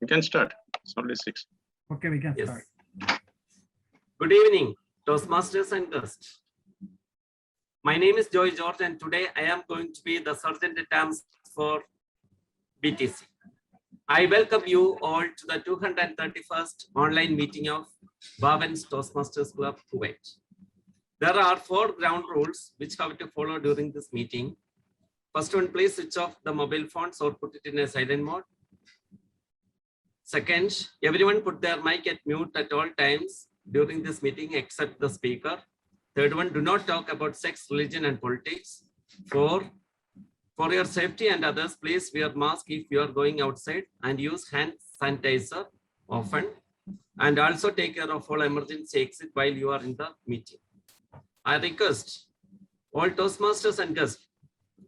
We can start. It's only 6. Okay, we can start. Good evening, Toastmasters and guests. My name is Joy George, and today I am going to be the Sergeant at Arms for BTC. I welcome you all to the 231st online meeting of Bhavan's Toastmasters Club, Kuwait. There are 4 ground rules which have to follow during this meeting. First one, please switch off the mobile phones or put it in a silent mode. Second, everyone put their mic at mute at all times during this meeting except the speaker. Third one, do not talk about sex, religion, and politics. 4, for your safety and others, please wear mask if you are going outside and use hand sanitizer often. And also take care of all emergency exit while you are in the meeting. I request all Toastmasters and guests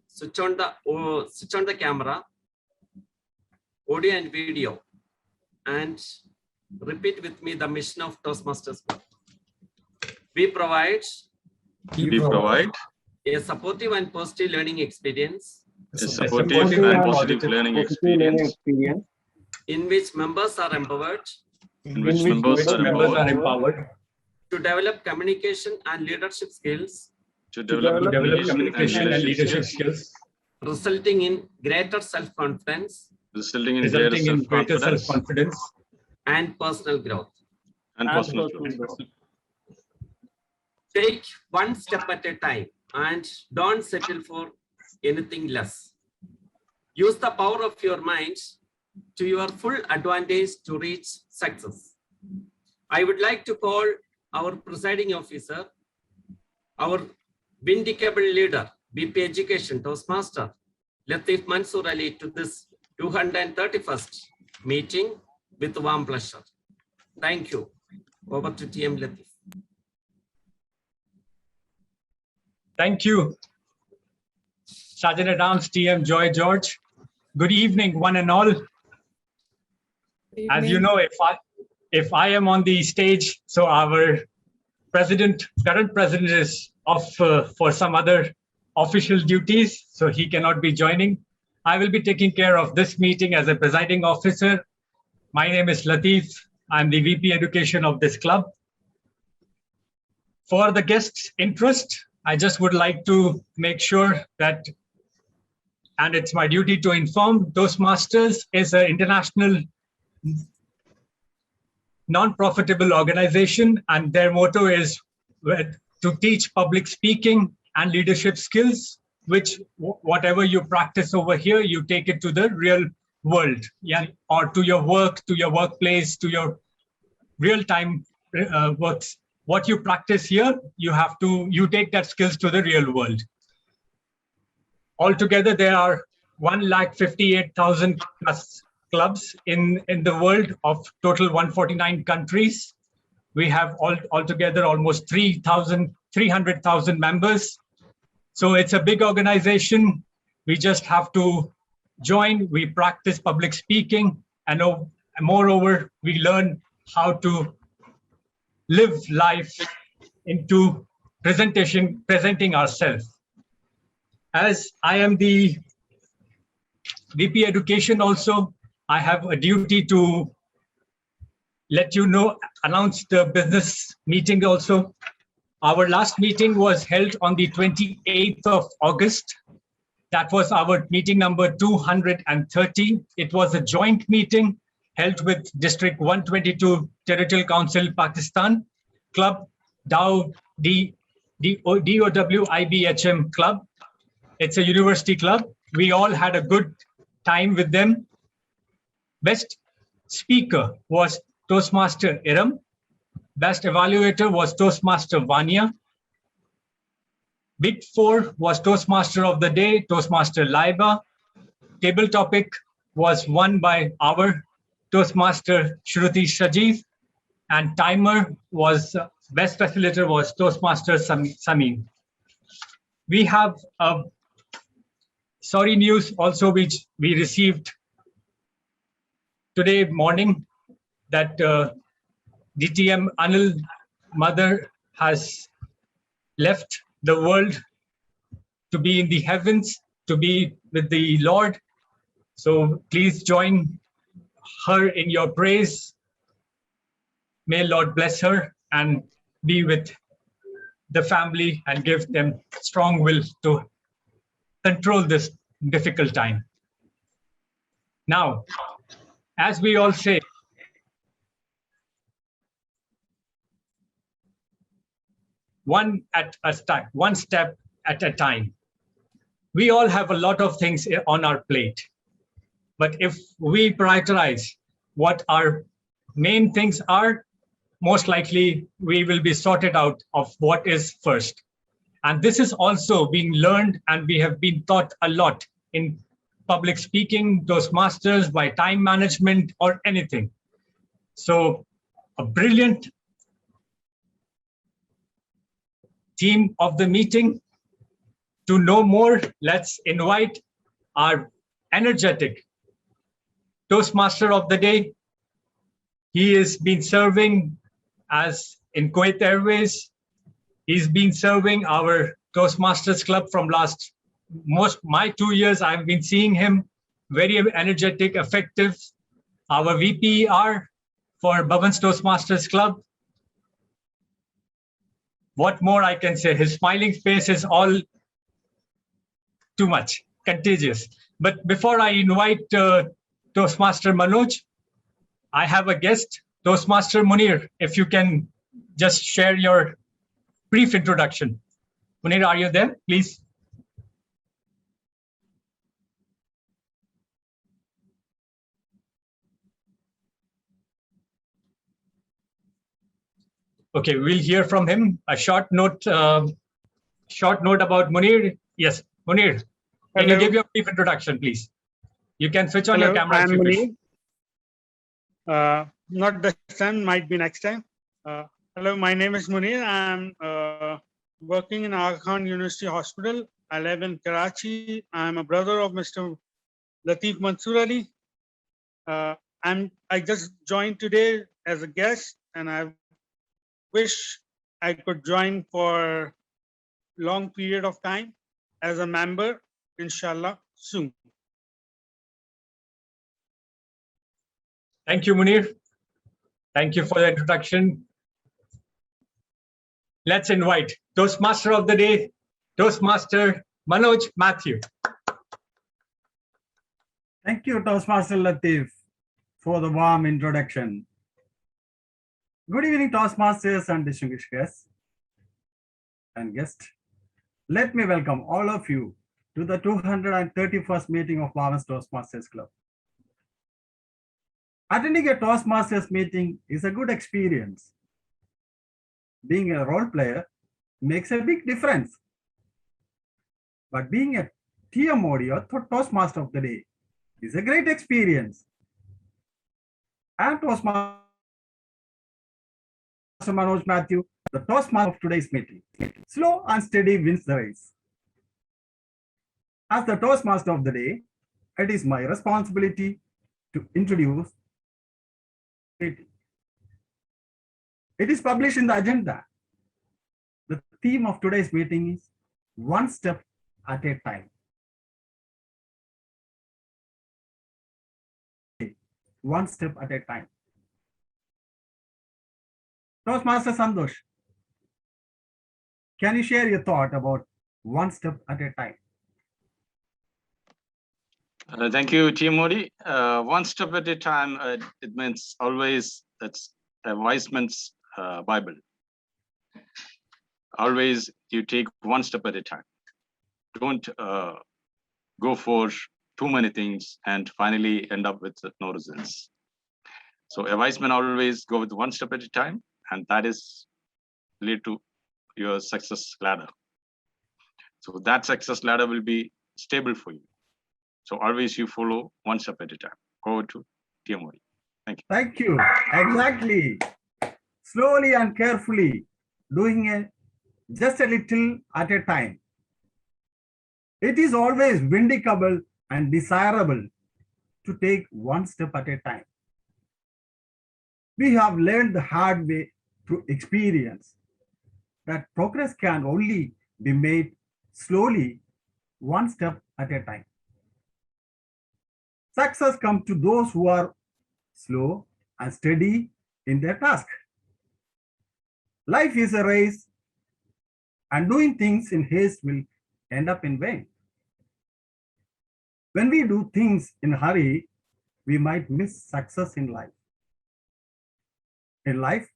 switch on the camera, audio and video, and repeat with me the mission of Toastmasters Club. We provide a supportive and positive learning experience. In which members are empowered. To develop communication and leadership skills. Resulting in greater self-confidence. And personal growth. Take one step at a time and don't settle for anything less. Use the power of your mind to your full advantage to reach success. I would like to call our presiding officer, our vindicable leader, BP Education Toastmaster, Latif Mansoor Ali, to this 231st meeting with warm pleasure. Thank you. Over to TM Latif. Thank you, Sergeant at Arms TM Joy George. Good evening, one and all. As you know, if I am on the stage, so our current president is off for some other official duties, so he cannot be joining. I will be taking care of this meeting as a presiding officer. My name is Latif. I'm the VP Education of this club. For the guests' interest, I just would like to make sure that, and it's my duty to inform, Toastmasters is an international non-profitable organization, and their motto is to teach public speaking and leadership skills, which whatever you practice over here, you take it to the real world, or to your work, to your workplace, to your real-time works. What you practice here, you take that skills to the real world. Altogether, there are 158,000 plus clubs in the world of total 149 countries. We have altogether almost 300,000 members. So it's a big organization. We just have to join. We practice public speaking, and moreover, we learn how to live life into presenting ourselves. As I am the VP Education also, I have a duty to let you know, announce the business meeting also. Our last meeting was held on the 28th of August. That was our meeting number 230. It was a joint meeting held with District 122 Territorial Council, Pakistan, Club DOW IBHM Club. It's a university club. We all had a good time with them. Best speaker was Toastmaster Iram. Best evaluator was Toastmaster Vanya. Big 4 was Toastmaster of the Day, Toastmaster Laiba. Table topic was won by our Toastmaster Shruti Shajiv. And timer was, best facilitator was Toastmaster Samin. We have sorry news also, which we received today morning, that DTM Anil Mother has left the world to be in the heavens, to be with the Lord. So please join her in your praise. May Lord bless her and be with the family and give them strong will to control this difficult time. Now, as we all say, one step at a time. We all have a lot of things on our plate. But if we prioritize what our main things are, most likely we will be sorted out of what is first. And this is also being learned, and we have been taught a lot in public speaking, Toastmasters, by time management or anything. So a brilliant theme of the meeting. To know more, let's invite our energetic Toastmaster of the day. He has been serving as in Kuwait Airways. He's been serving our Toastmasters Club from my 2 years. I've been seeing him very energetic, effective. Our VPR for Bhavan's Toastmasters Club. What more I can say? His smiling face is all too much, contagious. But before I invite Toastmaster Manoj, I have a guest, Toastmaster Munir. If you can just share your brief introduction. Munir, are you there, please? Okay, we'll hear from him. A short note about Munir. Yes, Munir, can you give your brief introduction, please? You can switch on your camera. I'm Munir. Not this time, might be next time. Hello, my name is Munir. I'm working in Aga Khan University Hospital. I live in Karachi. I'm a brother of Mr. Latif Mansoor Ali. I just joined today as a guest, and I wish I could join for long period of time as a member, inshallah, soon. Thank you, Munir. Thank you for the introduction. Let's invite Toastmaster of the day, Toastmaster Manoj Matthew. Thank you, Toastmaster Latif, for the warm introduction. Good evening, Toastmasters and distinguished guests and guests. Let me welcome all of you to the 231st meeting of Bhavan's Toastmasters Club. Attending a Toastmasters meeting is a good experience. Being a role player makes a big difference. But being a TMOD or Toastmaster of the day is a great experience. I'm Toastmaster Manoj Matthew, the Toastmaster of today's meeting. Slow and steady wins the race. As the Toastmaster of the day, it is my responsibility to introduce it. It is published in the agenda. The theme of today's meeting is one step at a time. One step at a time. Toastmaster Santosh, can you share your thought about one step at a time? Thank you, T. Modi. One step at a time, it means always that's a wise man's Bible. Always you take one step at a time. Don't go for too many things and finally end up with no results. So a wise man always go with one step at a time, and that is lead to your success ladder. So that success ladder will be stable for you. So always you follow one step at a time. Over to TMOD. Thank you. Thank you. Exactly. Slowly and carefully, doing just a little at a time. It is always vindicable and desirable to take one step at a time. We have learned the hard way through experience that progress can only be made slowly, one step at a time. Success comes to those who are slow, and steady in their task. Life is a race, and doing things in haste will end up in vain. When we do things in a hurry, we might miss success in life. In life,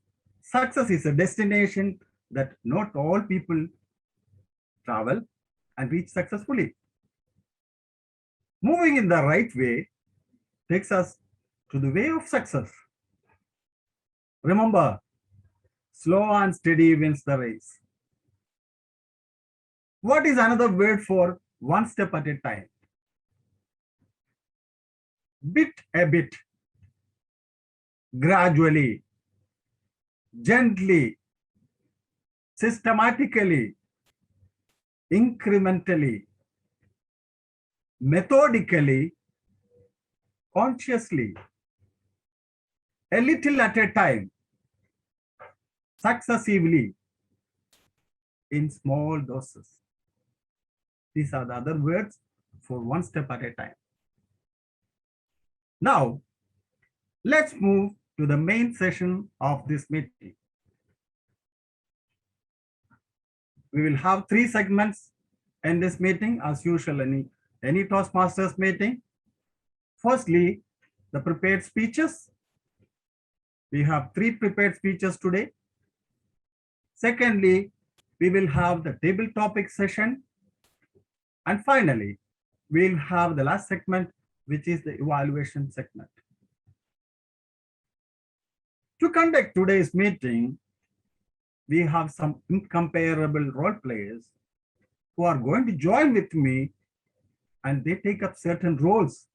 success is a destination that not all people travel and reach successfully. Moving in the right way takes us to the way of success. Remember, slow and steady wins the race. What is another word for one step at a time? Bit a bit, gradually, gently, systematically, incrementally, methodically, consciously, a little at a time, successively, in small doses. These are the other words for one step at a time. Now, let's move to the main session of this meeting. We will have 3 segments in this meeting, as usual, any Toastmasters meeting. Firstly, the prepared speeches. We have 3 prepared speeches today. Secondly, we will have the table topic session. And finally, we'll have the last segment, which is the evaluation segment. To conduct today's meeting, we have some incomparable role players who are going to join with me, and they take up certain roles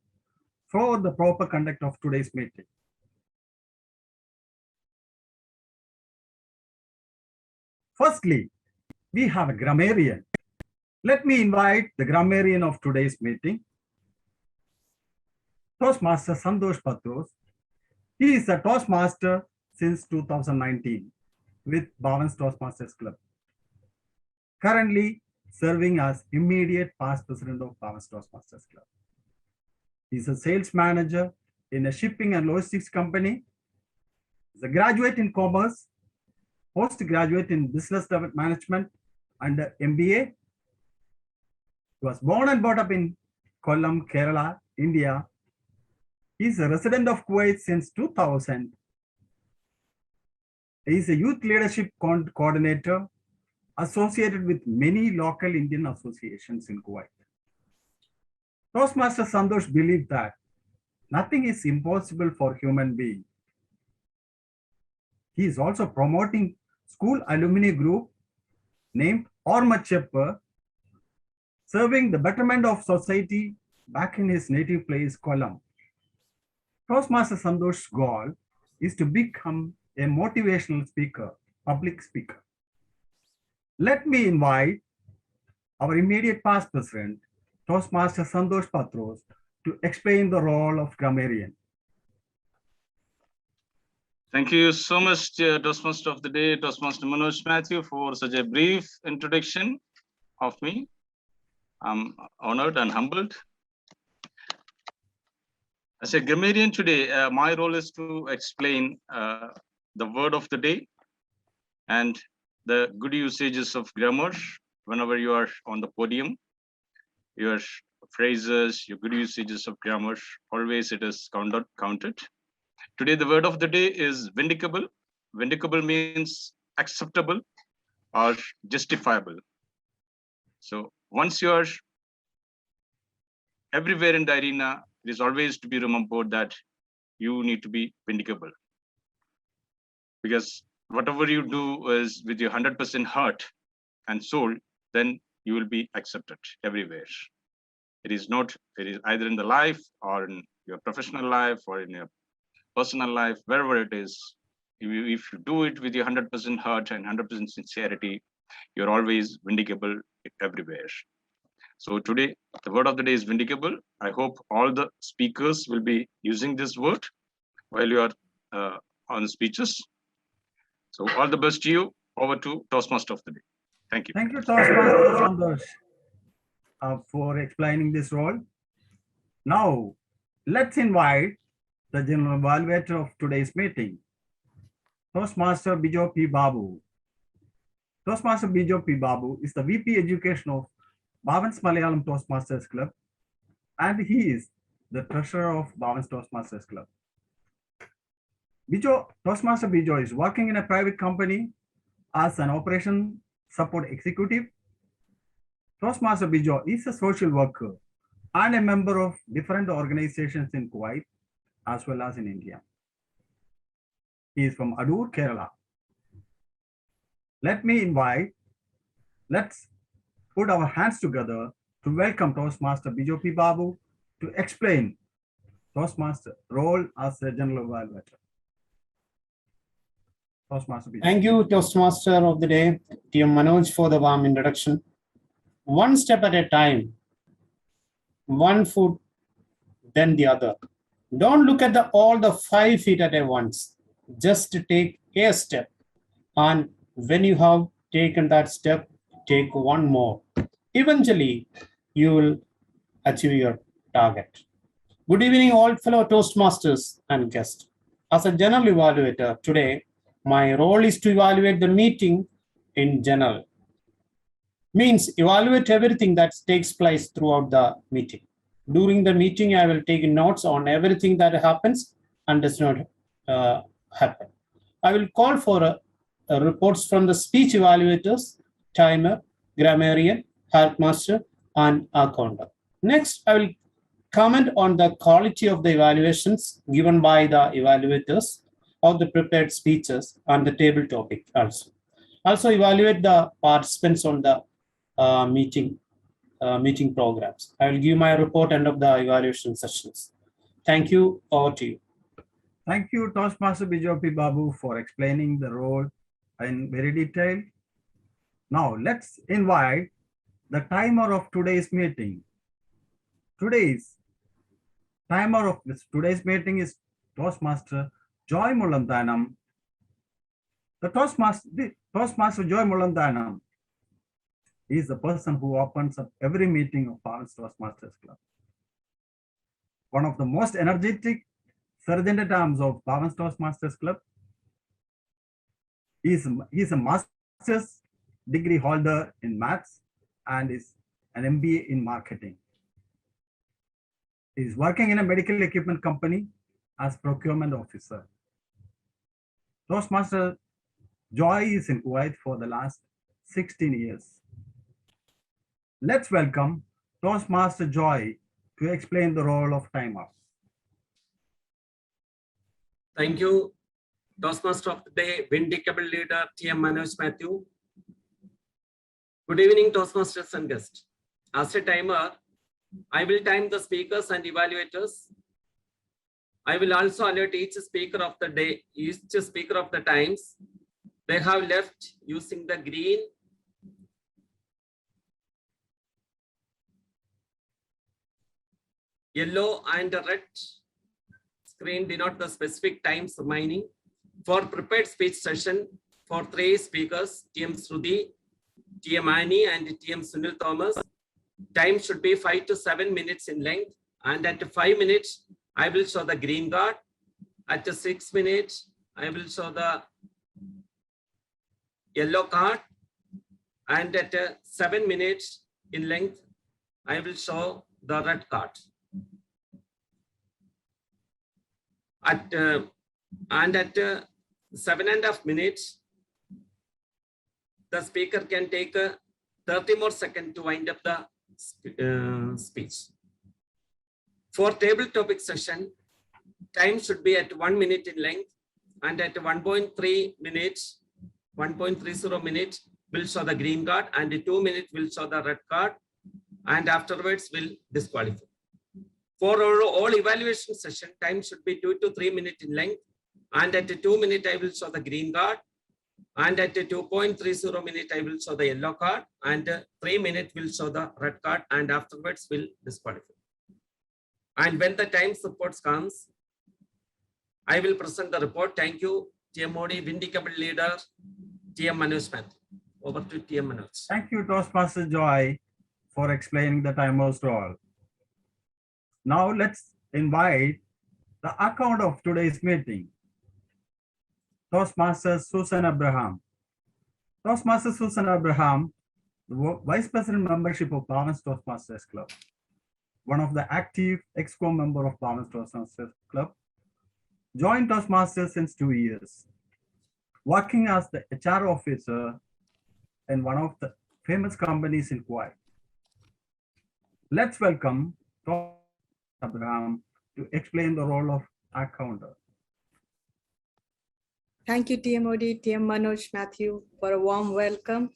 for the proper conduct of today's meeting. Firstly, we have a grammarian. Let me invite the grammarian of today's meeting, Toastmaster Santosh Patros. He is a Toastmaster since 2019 with Bhavan's Toastmasters Club. Currently serving as immediate past president of Bhavan's Toastmasters Club. He's a sales manager in a shipping and logistics company. He's a graduate in commerce, postgraduate in business management and MBA. He was born and brought up in Kollam, Kerala, India. He's a resident of Kuwait since 2000. He is a youth leadership coordinator associated with many local Indian associations in Kuwait. Toastmaster Santosh believed that nothing is impossible for human being. He is also promoting school alumni group named Ormacheppa, serving the betterment of society back in his native place, Kollam. Toastmaster Santosh's goal is to become a motivational speaker, public speaker. Let me invite our immediate past president, Toastmaster Santosh Patros, to explain the role of grammarian. Thank you so much, Toastmaster of the Day, Toastmaster Manoj Matthew, for such a brief introduction of me. I'm honored and humbled. As a grammarian today, my role is to explain the word of the day and the good usages of grammar whenever you are on the podium. Your phrases, your good usages of grammar, always it is counted. Today, the word of the day is vindicable. Vindicable means acceptable or justifiable. So once you are everywhere in the arena, it is always to be remembered that you need to be vindicable. Because whatever you do is with your 100% heart and soul, then you will be accepted everywhere. It is either in the life or in your professional life or in your personal life, wherever it is. If you do it with your 100% heart and 100% sincerity, you're always vindicable everywhere. So today, the word of the day is vindicable. I hope all the speakers will be using this word while you are on the speeches. So all the best to you. Over to Toastmaster of the Day. Thank you. Thank you, Toastmaster Santosh, for explaining this role. Now, let's invite the general evaluator of today's meeting, Toastmaster Bijo P. Babu. Toastmaster Bijo P. Babu is the VP Education of Bhavan's Malayalam Toastmasters Club, and he is the treasurer of Bhavan's Toastmasters Club. Toastmaster Bijo is working in a private company as an operation support executive. Toastmaster Bijo is a social worker and a member of different organizations in Kuwait as well as in India. He is from Adur, Kerala. Let's put our hands together to welcome Toastmaster Bijo P. Babu to explain Toastmaster role as a general evaluator. Toastmaster Bijo. Thank you, Toastmaster of the day, TM Manoj, for the warm introduction. One step at a time, one foot, then the other. Don't look at all the 5 feet at once. Just take a step. And when you have taken that step, take one more. Eventually, you will achieve your target. Good evening, all fellow Toastmasters and guests. As a general evaluator, today, my role is to evaluate the meeting in general. Means evaluate everything that takes place throughout the meeting. During the meeting, I will take notes on everything that happens and does not happen. I will call for reports from the speech evaluators, timer, grammarian, headmaster, and accountant. Next, I will comment on the quality of the evaluations given by the evaluators of the prepared speeches and the table topic also. Also evaluate the participants on the meeting programs. I will give my report end of the evaluation sessions. Thank you. Over to you. Thank you, Toastmaster Bijo P. Babu, for explaining the role in very detail. Now let's invite the timer of today's meeting. Today's timer of today's meeting is Toastmaster Joy Mulandanam. The Toastmaster Joy Mulandanam is the person who opens up every meeting of Bhavan's Toastmasters Club. One of the most energetic sergeant at arms of Bhavan's Toastmasters Club. He is a master's degree holder in maths and is an MBA in marketing. He is working in a medical equipment company as procurement officer. Toastmaster Joy is in Kuwait for the last 16 years. Let's welcome Toastmaster Joy to explain the role of timer. Thank you, Toastmaster of the day, Vindicable Leader, TM Manoj Matthew. Good evening, Toastmasters and guests. As a timer, I will time the speakers and evaluators. I will also alert each speaker of the day, each speaker of the times. They have left using the green, yellow, and red screen denote the specific times remaining. For prepared speech session, for 3 speakers, TM Sruthi, TM Annie, and TM Sunil Thomas, time should be 5 to 7 minutes in length. And at 5 minutes, I will show the green card. At 6 minutes, I will show the yellow card. And at 7 minutes in length, I will show the red card. At 7.5 minutes, the speaker can take 30 more seconds to wind up the speech. For table topic session, time should be at 1 minute in length, and at 1.30 minutes, will show the green card, and 2 minutes will show the red card, and afterwards will disqualify. For all evaluation session, time should be 2 to 3 minutes in length, and at 2 minutes, I will show the green card, and at 2.30 minutes, I will show the yellow card, and 3 minutes will show the red card, and afterwards will disqualify. And when the time supports comes, I will present the report. Thank you, TM Modi, Vindicable Leader, TM Manoj Matthew. Over to TM Manoj. Thank you, Toastmaster Joy, for explaining the timer's role. Now let's invite The account of today's meeting. Toastmasters Susan Abraham. Toastmasters Susan Abraham, the Vice President membership of Bhavan's Toastmasters Club, one of the active ex-co member of Bhavan's Toastmasters Club, joined Toastmasters since 2 years, working as the HR officer in one of the famous companies in Kuwait. Let's welcome Abraham to explain the role of accountant. Thank you, TMOD, TM Manoj, Matthew, for a warm welcome.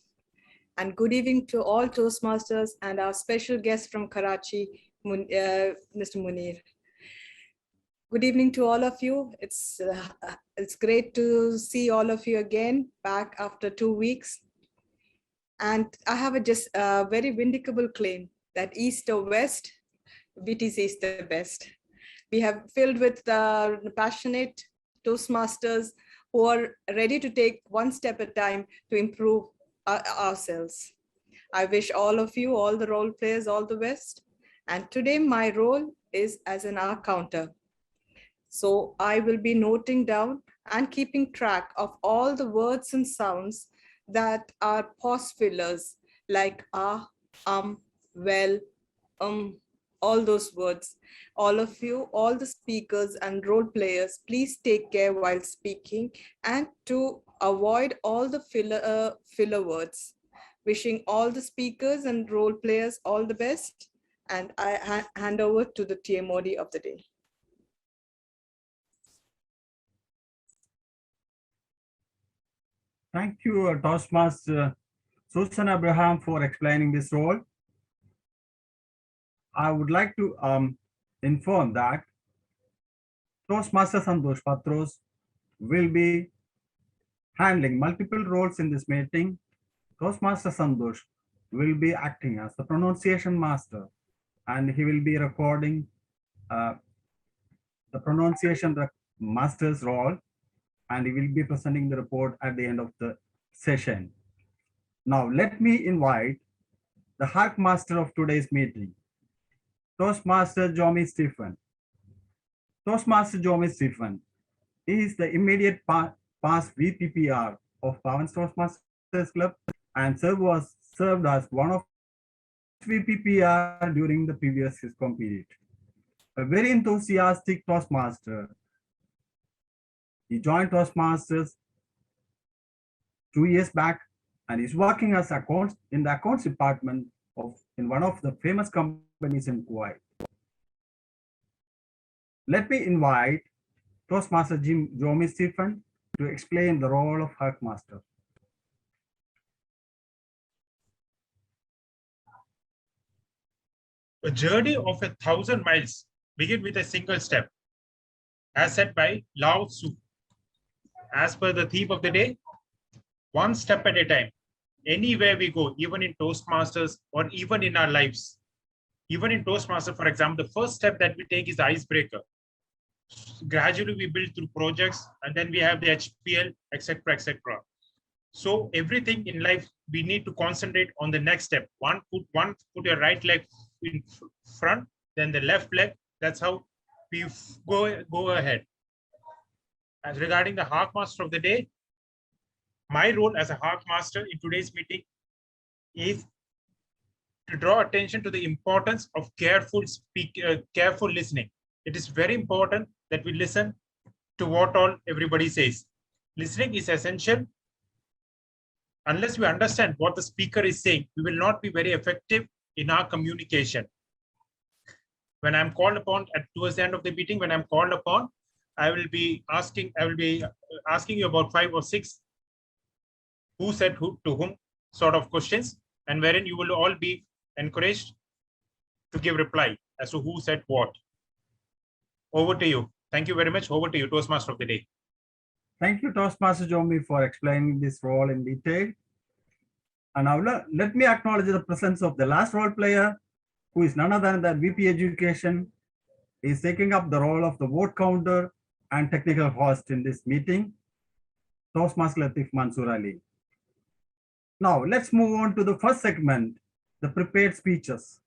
And good evening to all Toastmasters and our special guest from Karachi, Mr. Munir. Good evening to all of you. It's great to see all of you again back after 2 weeks. And I have a very vindicable claim that East or West, BTC is the best. We have filled with passionate Toastmasters who are ready to take one step at a time to improve ourselves. I wish all of you, all the role players, all the best. And today my role is as an accountant. So I will be noting down and keeping track of all the words and sounds that are pause fillers like well, all those words. All of you, all the speakers and role players, please take care while speaking and to avoid all the filler words. Wishing all the speakers and role players all the best. And I hand over to the TMOD of the day. Thank you, Toastmaster Susan Abraham, for explaining this role. I would like to inform that Toastmaster Santosh Patros will be handling multiple roles in this meeting. Toastmaster Santosh will be acting as the pronunciation master, and he will be recording the pronunciation master's role, and he will be presenting the report at the end of the session. Now, let me invite the Hark Master of today's meeting, Toastmaster Jomi Stephen. Toastmaster Jomi Stephen is the immediate past VPPR of Bhavan's Toastmasters Club and served as one of VPPR during the previous SISCOM period. A very enthusiastic Toastmaster. He joined Toastmasters 2 years back and is working as accounts in the accounts department in one of the famous companies in Kuwait. Let me invite Toastmaster Jomi Stephen to explain the role of Hark Master. A journey of 1,000 miles begin with a single step, as said by Lao Tzu. As per the theme of the day, one step at a time. Anywhere we go, even in Toastmasters or even in our lives. Even in Toastmasters, for example, the first step that we take is the icebreaker. Gradually, we build through projects, and then we have the HPL, etc., etc. So everything in life, we need to concentrate on the next step. Put your right leg in front, then the left leg. That's how we go ahead. As regarding the Hark Master of the day, my role as a Hark Master in today's meeting is to draw attention to the importance of careful listening. It is very important that we listen to what all everybody says. Listening is essential. Unless we understand what the speaker is saying, we will not be very effective in our communication. When I'm called upon towards the end of the meeting, when I'm called upon, I will be asking you about 5 or 6 who said who to whom sort of questions, and wherein you will all be encouraged to give reply as to who said what. Over to you. Thank you very much. Over to you, Toastmaster of the day. Thank you, Toastmaster Jomi, for explaining this role in detail. And now let me acknowledge the presence of the last role player, who is none other than VP Education, is taking up the role of the vote counter and technical host in this meeting, Toastmaster Latif Mansoor Ali. Now, let's move on to the first segment, the prepared speeches.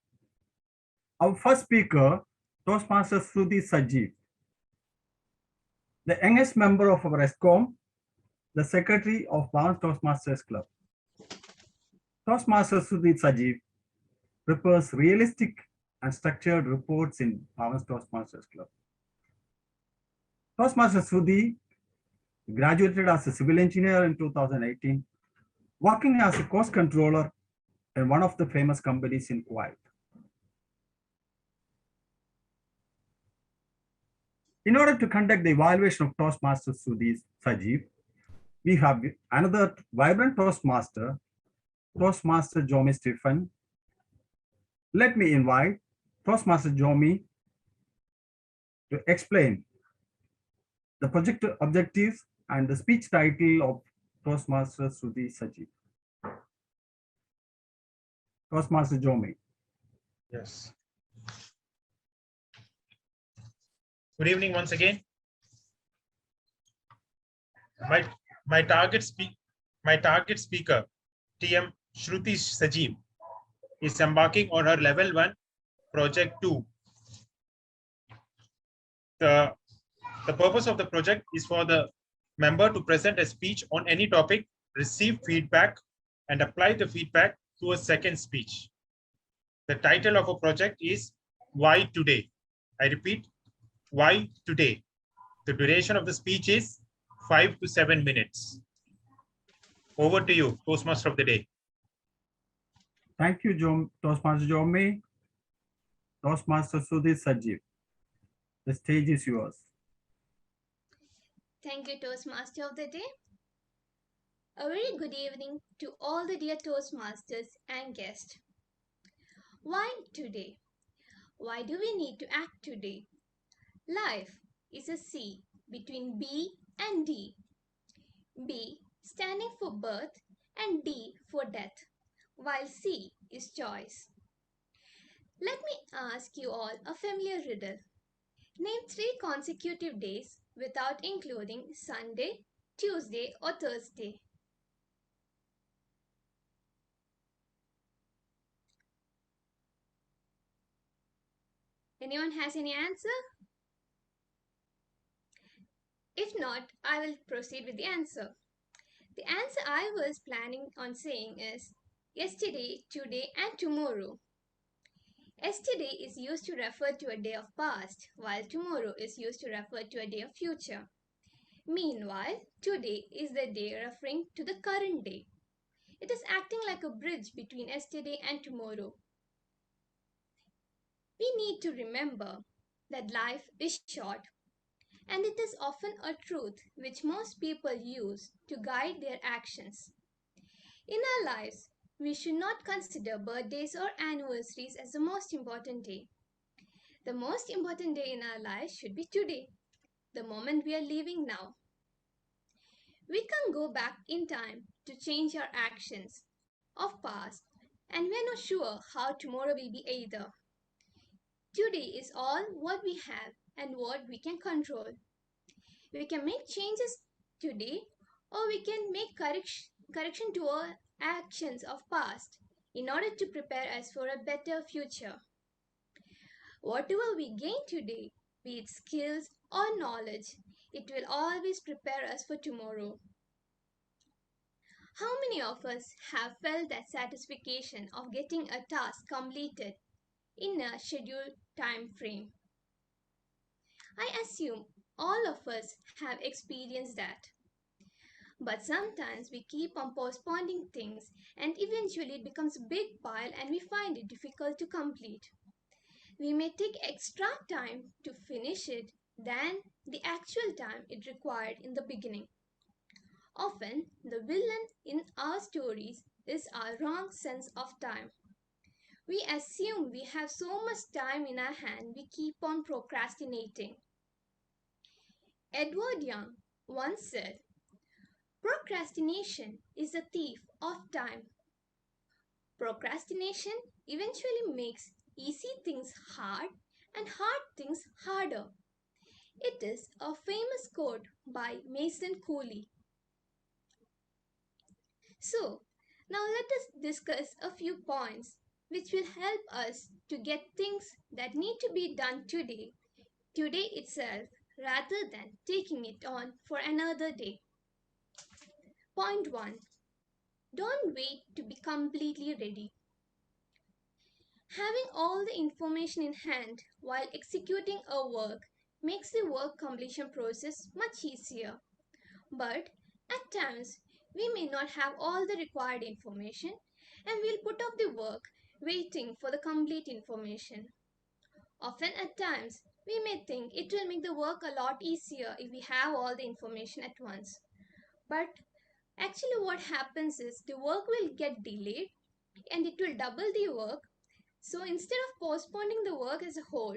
Our first speaker, Toastmaster Shruti Sajeev. the youngest member of our ESCOM, the secretary of Bhavan Toastmasters Club. Toastmaster Sudhir Sajeev prepares realistic and structured reports in Bhavan Toastmasters Club. Toastmaster Sudhir graduated as a civil engineer in 2018, working as a cost controller in one of the famous companies in Kuwait. In order to conduct the evaluation of Toastmaster Sudhir Sajeev, we have another vibrant Toastmaster, Toastmaster Jomi Stephen. Let me invite Toastmaster Jomi to explain the project objectives and the speech title of Toastmaster Sudhir Sajeev. Toastmaster Jomi. Yes. Good evening once again. My target speaker, TM Shruti Sajeev, is embarking on her level 1 project 2. The purpose of the project is for the member to present a speech on any topic, receive feedback, and apply the feedback to a second speech. The title of a project is Why Today? I repeat, Why Today? The duration of the speech is 5 to 7 minutes. Over to you, Toastmaster of the Day. Thank you, Toastmaster Jomi. Toastmaster Sudhir Sajeev. The stage is yours. Thank you, Toastmaster of the Day. A very good evening to all the dear Toastmasters and guests. Why today? Why do we need to act today? Life is a C between B and D. B standing for birth and D for death, while C is choice. Let me ask you all a familiar riddle. Name 3 consecutive days without including Sunday, Tuesday, or Thursday. Anyone has any answer? If not, I will proceed with the answer. The answer I was planning on saying is yesterday, today, and tomorrow. Yesterday is used to refer to a day of past, while tomorrow is used to refer to a day of future. Meanwhile, today is the day referring to the current day. It is acting like a bridge between yesterday and tomorrow. We need to remember that life is short, and it is often a truth which most people use to guide their actions. In our lives, we should not consider birthdays or anniversaries as the most important day. The most important day in our lives should be today, the moment we are living now. We can go back in time to change our actions of past, and we are not sure how tomorrow will be either. Today is all what we have and what we can control. We can make changes today, or we can make correction to our actions of past in order to prepare us for a better future. Whatever we gain today, be it skills or knowledge, it will always prepare us for tomorrow. How many of us have felt that satisfaction of getting a task completed in a scheduled time frame? I assume all of us have experienced that. But sometimes we keep on postponing things and eventually it becomes a big pile and we find it difficult to complete. We may take extra time to finish it than the actual time it required in the beginning. Often, the villain in our stories is our wrong sense of time. We assume we have so much time in our hand, we keep on procrastinating. Edward Young once said, "Procrastination is a thief of time." Procrastination eventually makes easy things hard and hard things harder. It is a famous quote by Mason Cooley. So, now let us discuss a few points which will help us to get things that need to be done today itself, rather than taking it on for another day. Point 1. Don't wait to be completely ready. Having all the information in hand while executing a work makes the work completion process much easier. But at times, we may not have all the required information and we'll put off the work waiting for the complete information. Often at times, we may think it will make the work a lot easier if we have all the information at once. But actually what happens is the work will get delayed and it will double the work. So instead of postponing the work as a whole,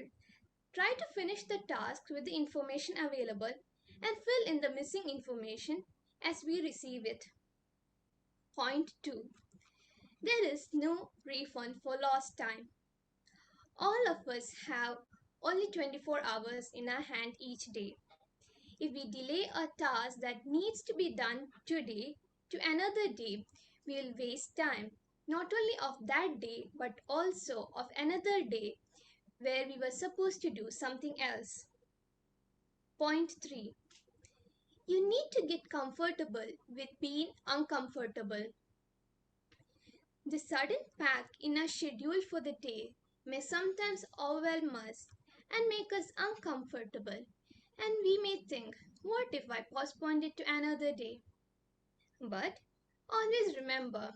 try to finish the task with the information available and fill in the missing information as we receive it. Point 2. There is no refund for lost time. All of us have only 24 hours in our hand each day. If we delay a task that needs to be done today to another day, we will waste time, not only of that day, but also of another day where we were supposed to do something else. Point 3. You need to get comfortable with being uncomfortable. The sudden pack in our schedule for the day may sometimes overwhelm us and make us uncomfortable, and we may think, what if I postponed it to another day? But always remember,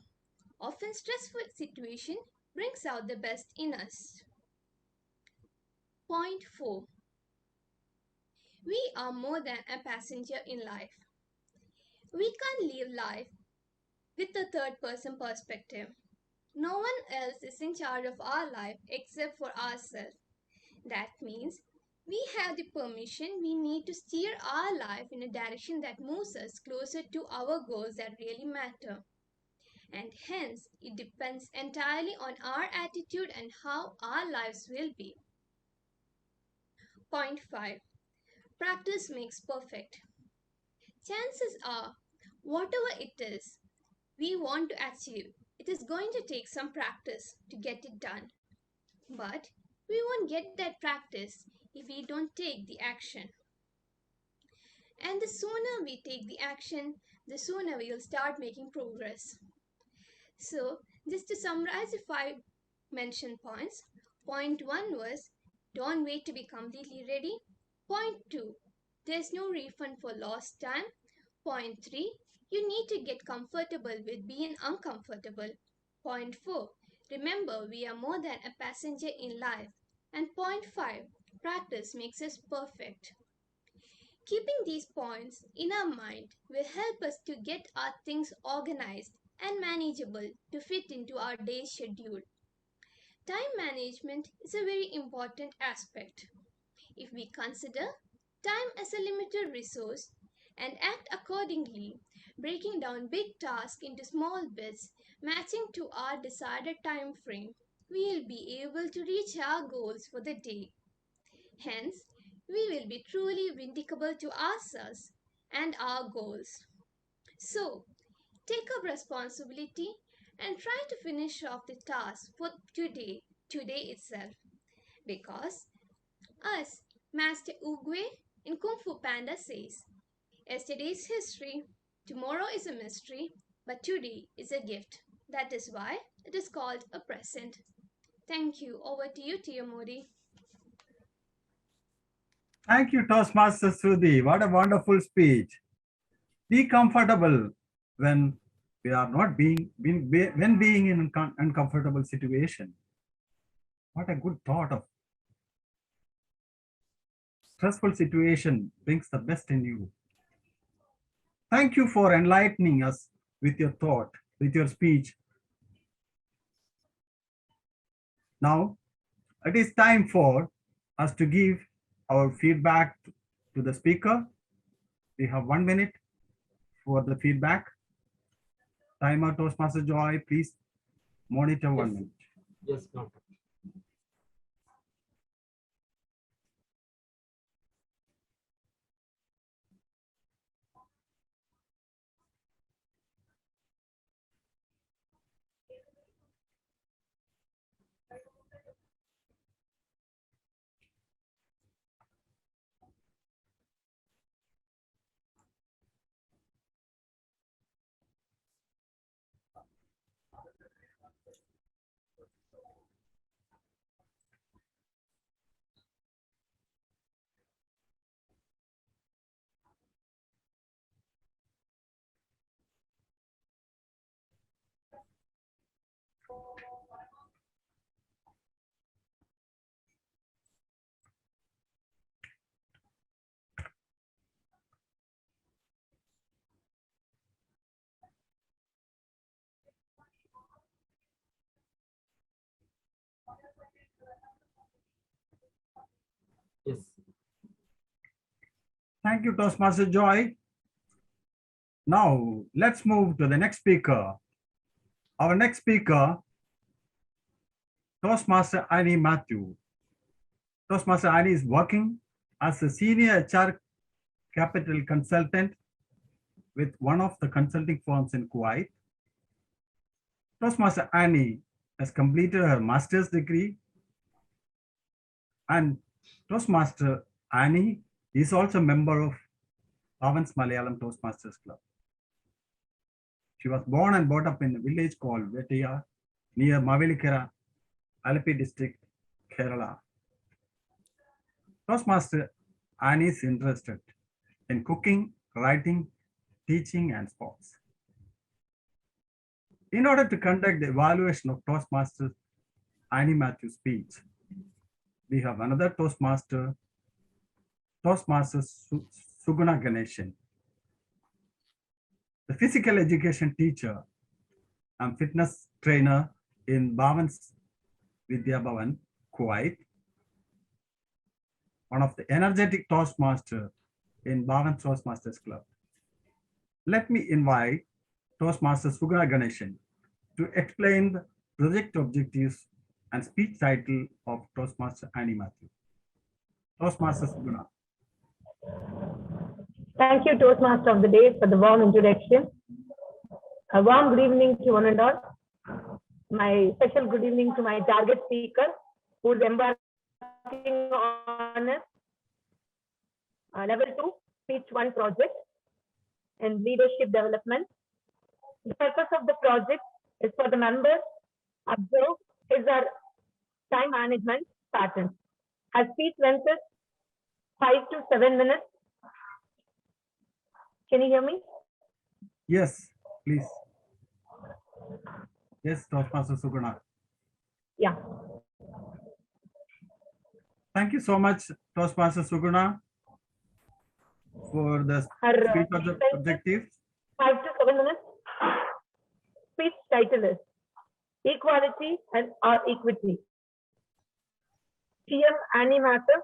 often stressful situation brings out the best in us. Point 4. We are more than a passenger in life. We can't live life with a third person perspective. No one else is in charge of our life except for ourselves. That means we have the permission we need to steer our life in a direction that moves us closer to our goals that really matter. And hence, it depends entirely on our attitude and how our lives will be. Point 5. Practice makes perfect. Chances are, whatever it is we want to achieve, it is going to take some practice to get it done. But we won't get that practice if we don't take the action. And the sooner we take the action, the sooner we will start making progress. So, just to summarize the 5 mentioned points, point 1 was don't wait to be completely ready. Point 2, there's no refund for lost time. Point 3, you need to get comfortable with being uncomfortable. Point 4, remember we are more than a passenger in life. And point 5, practice makes us perfect. Keeping these points in our mind will help us to get our things organized and manageable to fit into our day's schedule. Time management is a very important aspect. If we consider time as a limited resource and act accordingly, breaking down big tasks into small bits matching to our desired time frame, we will be able to reach our goals for the day. Hence, we will be truly vindicable to ourselves and our goals. So, take up responsibility and try to finish off the task for today itself. Because, as Master Oogway in Kung Fu Panda says, yesterday is history, tomorrow is a mystery, but today is a gift. That is why it is called a present. Thank you. Over to you, Tia Modi. Thank you, Toastmaster Sudhi. What a wonderful speech. Be comfortable when we are not being in an uncomfortable situation. What a good thought of stressful situation brings the best in you. Thank you for enlightening us with your thought, with your speech. Now, it is time for us to give our feedback to the speaker. We have 1 minute for the feedback. Timer, Toastmaster Joy, please monitor 1 minute. Yes, no. Yes. Thank you, Toastmaster Joy. Now, let's move to the next speaker. Our next speaker, Toastmaster Annie Matthew. Toastmaster Annie is working as a senior HR capital consultant with one of the consulting firms in Kuwait. Toastmaster Annie has completed her master's degree, and Toastmaster Annie is also a member of Bhavan's Malayalam Toastmasters Club. She was born and brought up in a village called Vettiya near Mavelikara, Alapi district, Kerala. Toastmaster Annie is interested in cooking, writing, teaching, and sports. In order to conduct the evaluation of Toastmaster Annie Matthew's speech, we have another Toastmaster, Toastmaster Suguna Ganeshan. The physical education teacher and fitness trainer in Bhavan's Vidya Bhavan, Kuwait. One of the energetic Toastmaster in Bhavan Toastmasters Club. Let me invite Toastmaster Suguna Ganeshan to explain the project objectives and speech title of Toastmaster Annie Matthew. Toastmaster Suguna. Thank you, Toastmaster of the Day, for the warm introduction. A warm good evening to one and all. My special good evening to my target speaker, who is embarking on a level 2 speech 1 project in leadership development. The purpose of the project is for the members observe is our time management pattern. Our speech length is 5 to 7 minutes. Can you hear me? Yes, please. Yes, Toastmaster Suguna. Yeah. Thank you so much, Toastmaster Suguna, for the speech of the objective. 5 to 7 minutes. Speech title is Equality and or Equity. TM Annie Matthew,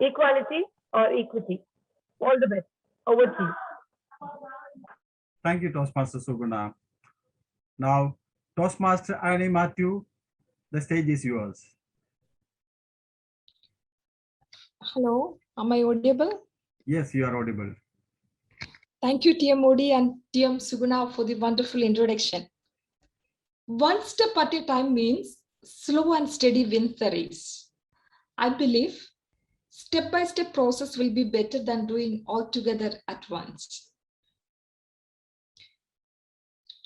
Equality or Equity. All the best. Over to you. Thank you, Toastmaster Suguna. Now, Toastmaster Annie Matthew, the stage is yours. Hello, am I audible? Yes, you are audible. Thank you, TM Modi and TM Suguna, for the wonderful introduction. One step at a time means slow and steady wins the race. I believe step-by-step process will be better than doing all together at once.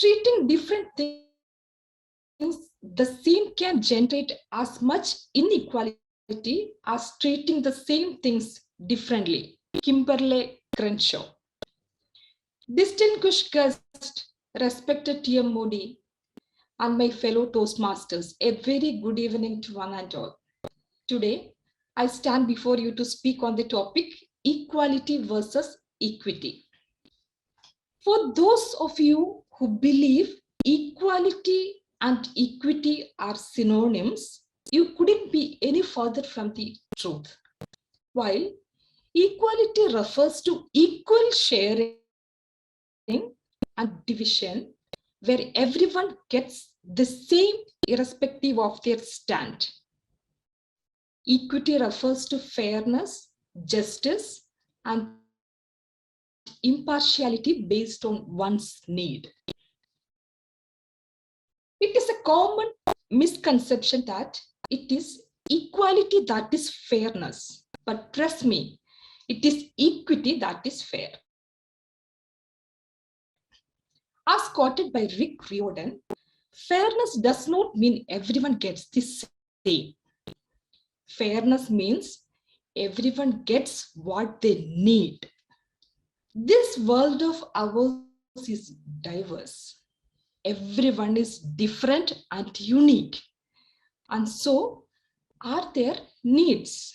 Treating different things the same can generate as much inequality as treating the same things differently. Kimberly Crenshaw. Distinguished guest, respected TM Modi, and my fellow Toastmasters, a very good evening to one and all. Today, I stand before you to speak on the topic equality versus equity. For those of you who believe equality and equity are synonyms, you couldn't be any further from the truth. While equality refers to equal sharing and division, where everyone gets the same irrespective of their stand. Equity refers to fairness, justice, and impartiality based on one's need. It is a common misconception that it is equality that is fairness, but trust me, it is equity that is fair. As quoted by Rick Riordan, fairness does not mean everyone gets the same. Fairness means everyone gets what they need. This world of ours is diverse. everyone is different and unique. And so are their needs.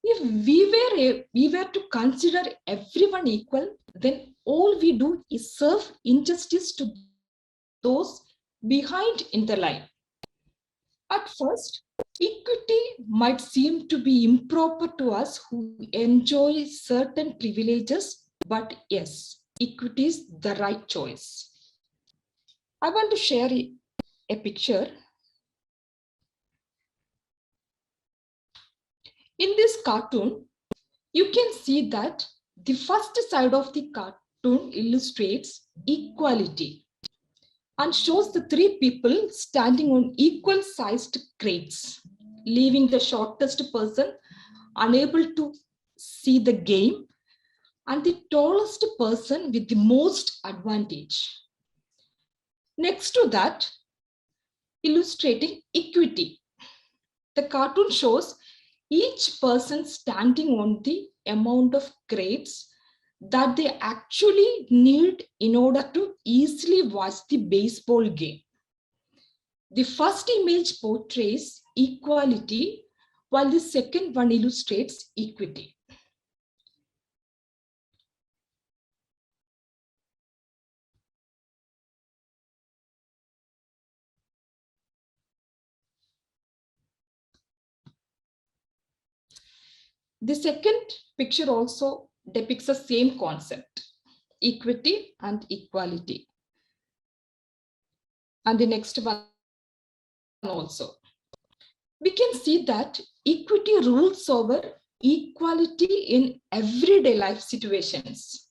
If we were to consider everyone equal, then all we do is serve injustice to those behind in the line. At first, equity might seem to be improper to us who enjoy certain privileges, but yes, equity is the right choice. I want to share a picture. In this cartoon, you can see that the first side of the cartoon illustrates equality and shows the three people standing on equal sized crates, leaving the shortest person unable to see the game and the tallest person with the most advantage. Next to that, illustrating equity, the cartoon shows each person standing on the amount of crates that they actually need in order to easily watch the baseball game. The first image portrays equality, while the second one illustrates equity. The second picture also depicts the same concept, equity and equality. And the next one also. We can see that equity rules over equality in everyday life situations.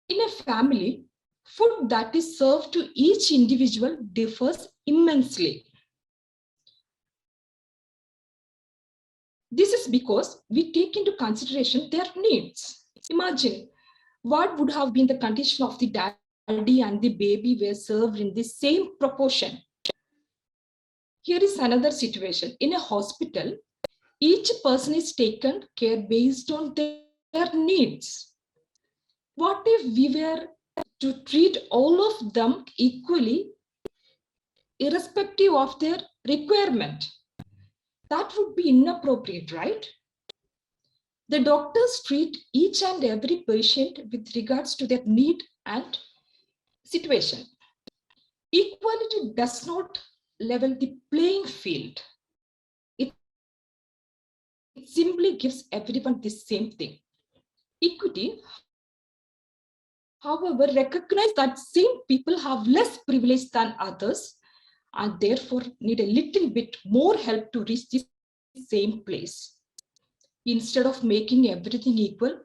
In a family, food that is served to each individual differs immensely. This is because we take into consideration their needs. Imagine what would have been the condition of the daddy and the baby were served in the same proportion. Here is another situation. In a hospital, each person is taken care based on their needs. What if we were to treat all of them equally, irrespective of their requirement? That would be inappropriate, right? The doctors treat each and every patient with regards to their need and situation. Equality does not level the playing field. It simply gives everyone the same thing. Equity, however, recognizes that same people have less privilege than others and therefore need a little bit more help to reach the same place. Instead of making everything equal,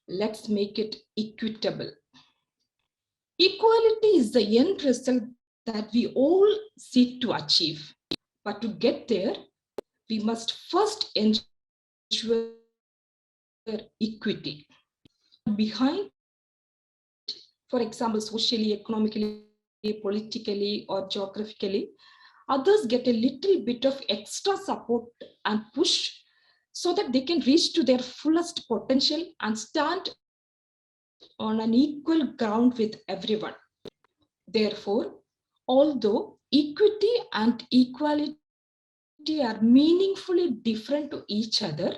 let's make it equitable. Equality is the end result that we all seek to achieve. But to get there, we must first ensure equity. Behind, for example, socially, economically, politically, or geographically, others get a little bit of extra support and push so that they can reach to their fullest potential and stand on an equal ground with everyone. Therefore, although equity and equality are meaningfully different to each other,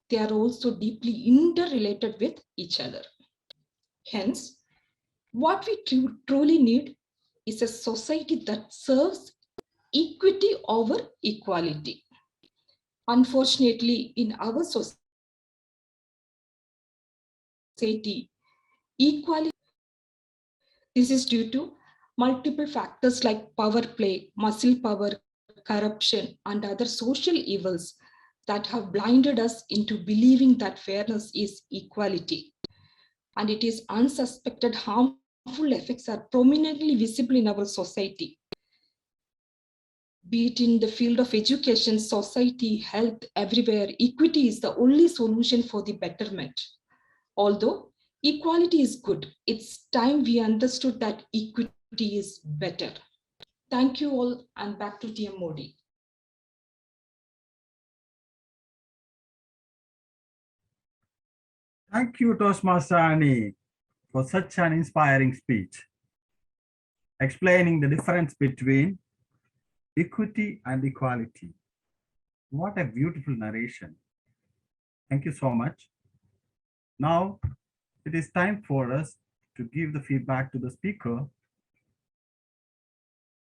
they are also deeply interrelated with each other. Hence, what we truly need is a society that serves equity over equality. Unfortunately, in our society, equality, this is due to multiple factors like power play, muscle power, corruption, and other social evils that have blinded us into believing that fairness is equality. And it is unsuspected harmful effects are prominently visible in our society. Be it in the field of education, society, health, everywhere, equity is the only solution for the betterment. Although equality is good, it's time we understood that equity is better. Thank you all, and back to TM Modi. Thank you, Toastmaster Annie. for such an inspiring speech, explaining the difference between equity and equality. What a beautiful narration. Thank you so much. Now, it is time for us to give the feedback to the speaker.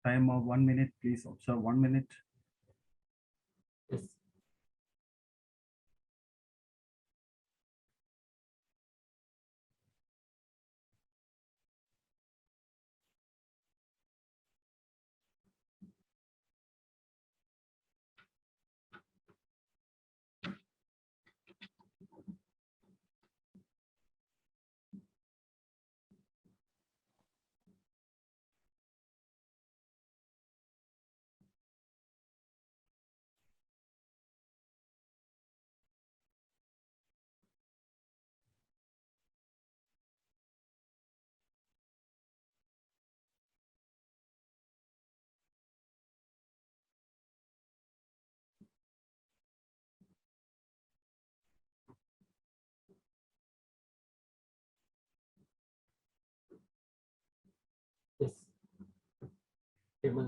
Time of 1 minute, please observe 1 minute. Yes. Yes.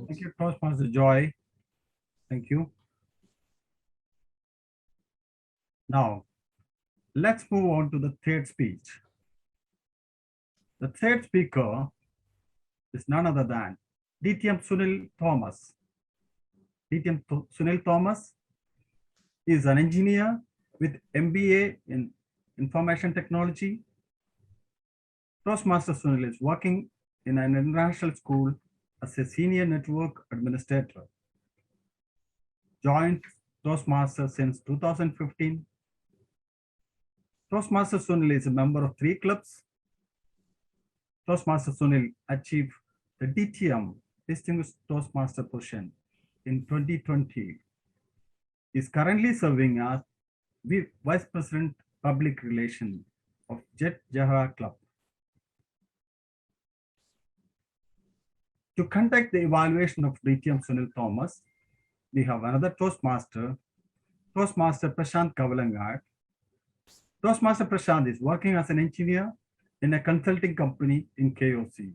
Thank you, Toastmaster Joy. Thank you. Now, let's move on to the third speech. The third speaker is none other than DTM Sunil Thomas. DTM Sunil Thomas is an engineer with MBA in Information Technology. Toastmaster Sunil is working in an international school as a senior network administrator. Joined Toastmasters since 2015. Toastmaster Sunil is a member of 3 clubs. Toastmaster Sunil achieved the DTM Distinguished Toastmaster position in 2020. He is currently serving as the Vice President Public Relations of Jet Jahara Club. To conduct the evaluation of DTM Sunil Thomas, we have another Toastmaster, Toastmaster Prashant Kavalangat. Toastmaster Prashant is working as an engineer in a consulting company in KOC.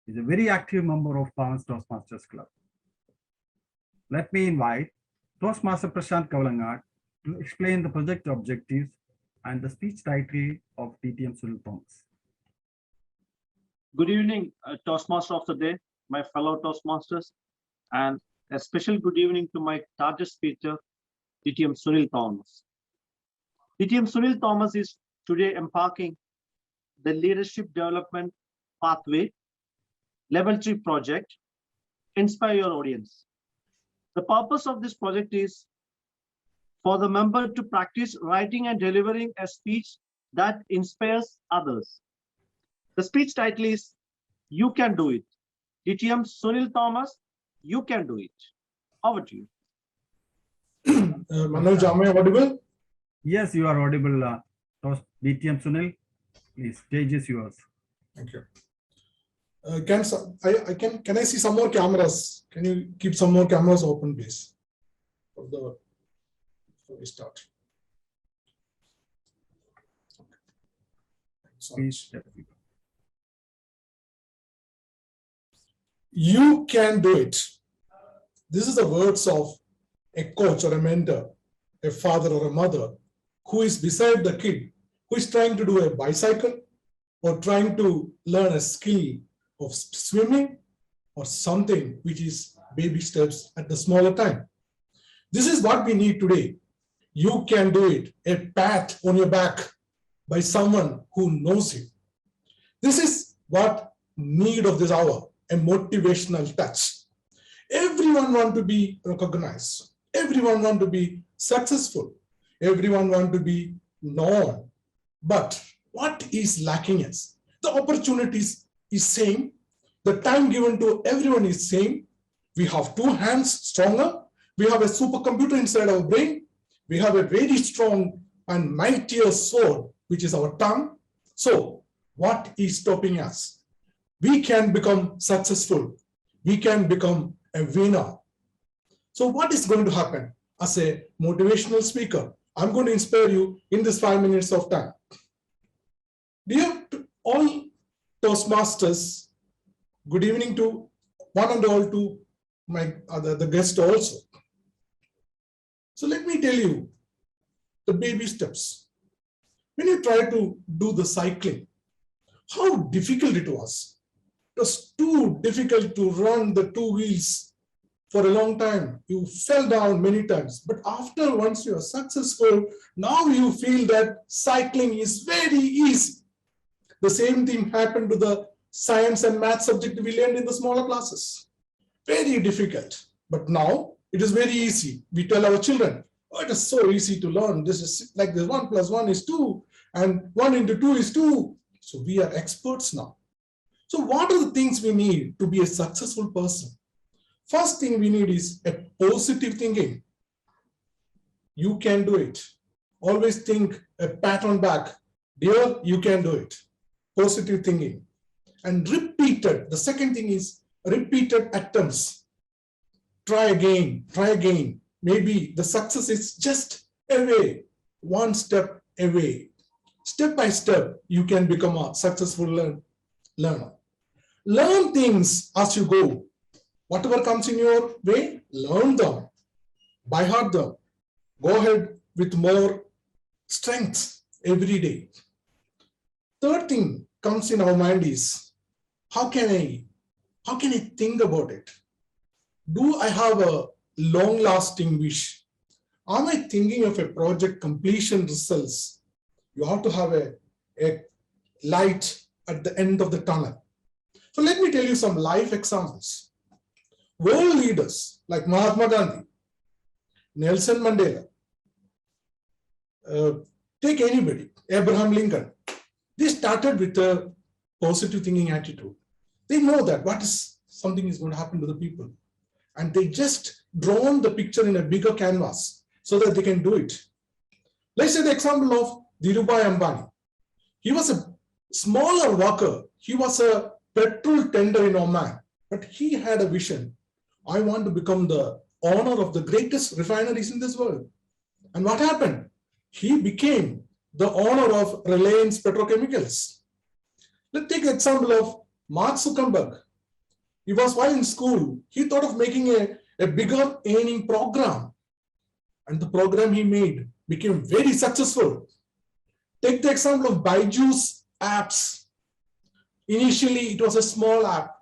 He's a very active member of Bhavan's Toastmasters Club. Let me invite Toastmaster Prashant Kavalangat to explain the project objectives and the speech title of DTM Sunil Thomas. Good evening, Toastmaster of the day, my fellow Toastmasters, and a special good evening to my target speaker, DTM Sunil Thomas. DTM Sunil Thomas is today embarking the Leadership Development Pathway Level 3 project, Inspire Your Audience. The purpose of this project is for the member to practice writing and delivering a speech that inspires others. The speech title is You Can Do It. DTM Sunil Thomas, you can do it. Over to you. Manoj, am I audible? Yes, you are audible, DTM Sunil. Please, stage is yours. Thank you. Can I see some more cameras? Can you keep some more cameras open, please? Before we start. Please. You can do it. This is the words of a coach or a mentor, a father or a mother who is beside the kid who is trying to do a bicycle or trying to learn a skill of swimming or something which is baby steps at the smaller time. This is what we need today. You can do it. A pat on your back by someone who knows you. This is what need of this hour, a motivational touch. Everyone want to be recognized. Everyone want to be successful. Everyone want to be known. But what is lacking is the opportunities is same. The time given to everyone is same. We have 2 hands stronger. We have a supercomputer inside our brain. We have a very strong and mightier sword, which is our tongue. So what is stopping us? We can become successful. We can become a winner. So what is going to happen? As a motivational speaker, I'm going to inspire you in this 5 minutes of time. Dear all Toastmasters, good evening to one and all, to my the guest also. So let me tell you the baby steps. When you try to do the cycling, how difficult it was. It was too difficult to run the two wheels for a long time. You fell down many times, but after once you are successful, now you feel that cycling is very easy. The same thing happened to the science and math subject we learned in the smaller classes. Very difficult, but now it is very easy. We tell our children, oh, it is so easy to learn. This is like this 1 + 1 is 2 and 1 × 2 is 2. So we are experts now. So what are the things we need to be a successful person? First thing we need is a positive thinking. You can do it. Always think a pat on back. Dear, you can do it. Positive thinking. And repeated. The second thing is repeated attempts. Try again, try again. Maybe the success is just away, one step away. Step by step, you can become a successful learner. Learn things as you go. Whatever comes in your way, learn them, by heart them. Go ahead with more strength every day. Third thing comes in our mind is, how can I think about it? Do I have a long-lasting wish? Am I thinking of a project completion results? You have to have a light at the end of the tunnel. So let me tell you some life examples. World leaders like Mahatma Gandhi, Nelson Mandela, take anybody, Abraham Lincoln. They started with a positive thinking attitude. They know that something is going to happen to the people. And they just drawn the picture in a bigger canvas so that they can do it. Let's say the example of Dhirubhai Ambani. He was a smaller worker. He was a petrol tender in Oman, but he had a vision. I want to become the owner of the greatest refineries in this world. And what happened? He became the owner of Reliance Petrochemicals. Let's take the example of Mark Zuckerberg. He was while in school, he thought of making a bigger earning program. And the program he made became very successful. Take the example of Byju's apps. Initially, it was a small app.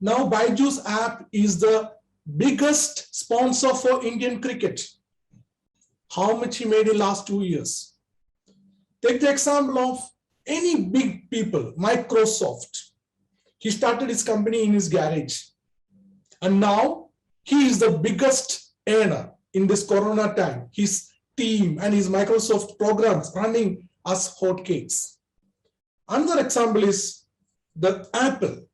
Now, Byju's app is the biggest sponsor for Indian cricket. How much he made in the last 2 years. Take the example of any big people, Microsoft. He started his company in his garage. And now he is the biggest earner in this Corona time. His team and his Microsoft programs running as hotcakes. Another example is the Apple.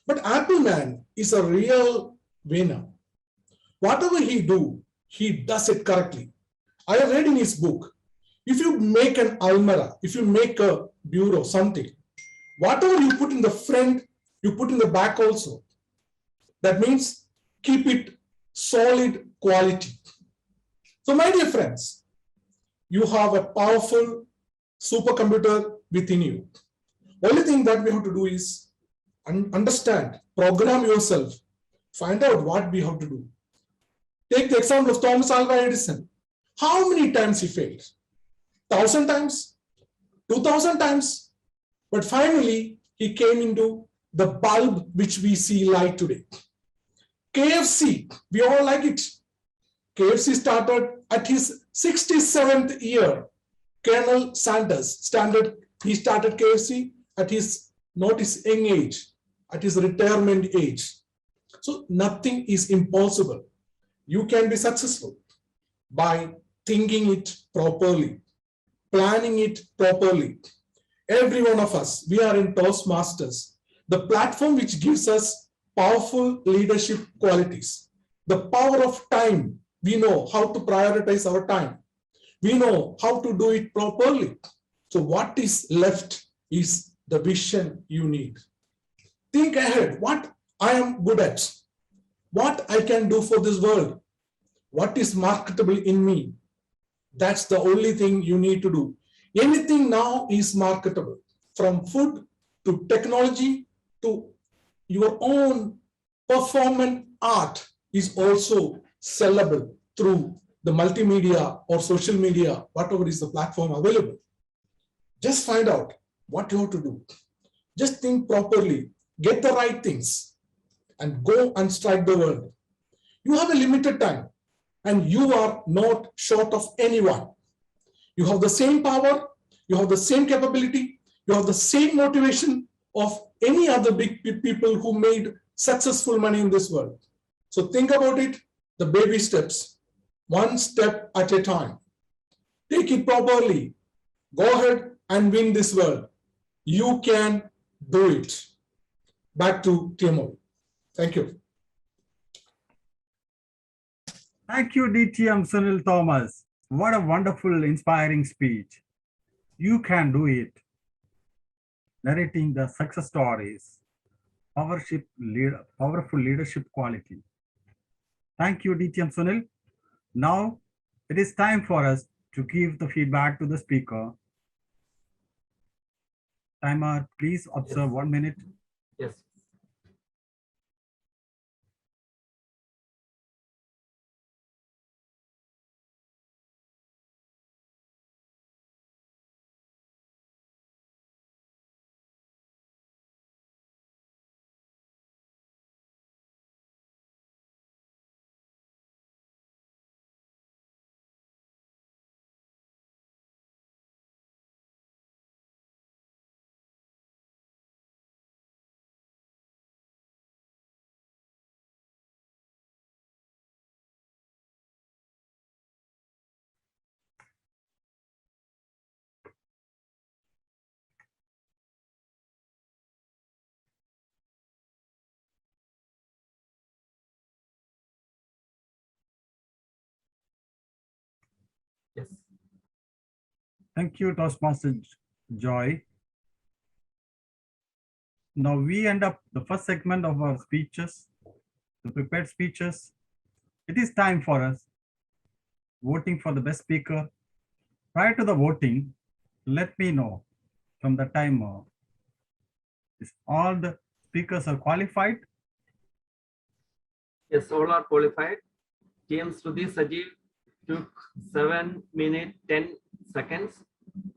But Apple man is a real winner. Whatever he does it correctly. I have read in his book, if you make an almirah, if you make a bureau, something, whatever you put in the front, you put in the back also. That means keep it solid quality. So my dear friends, you have a powerful supercomputer within you. Only thing that we have to do is understand, program yourself, find out what we have to do. Take the example of Thomas Alva Edison. How many times he failed? 1,000 times? 2,000 times? But finally, he came into the bulb which we see light today. KFC, we all like it. KFC started at his 67th year. Colonel Sanders, he started KFC at his, not his young age, at his retirement age. So nothing is impossible. You can be successful by thinking it properly, planning it properly. Every one of us, we are in Toastmasters, the platform which gives us powerful leadership qualities. The power of time. We know how to prioritize our time. We know how to do it properly. So what is left is the vision you need. Think ahead, what I am good at, what I can do for this world, what is marketable in me. That's the only thing you need to do. Anything now is marketable, from food to technology, to your own performance art is also sellable through the multimedia or social media, whatever is the platform available. Just find out what you have to do. Just think properly, get the right things, and go and strike the world. You have a limited time, and you are not short of anyone. You have the same power, you have the same capability, you have the same motivation of any other big people who made successful money in this world. So think about it, the baby steps, one step at a time. Take it properly. Go ahead and win this world. You can do it. Back to TMO. Thank you. Thank you, DTM Sunil Thomas. What a wonderful, inspiring speech. You can do it. Narrating the success stories, powerful leadership quality. Thank you, DTM Sunil. Now it is time for us to give the feedback to the speaker. Timer, please observe 1 minute. Yes. Yes. Thank you, Toastmaster Joy. Now we end up the first segment of our speeches, the prepared speeches. It is time for us voting for the best speaker. Prior to the voting, let me know from the timer, is all the speakers are qualified? Yes, all are qualified. TM Shruti Sajeev took 7 minutes 10 seconds.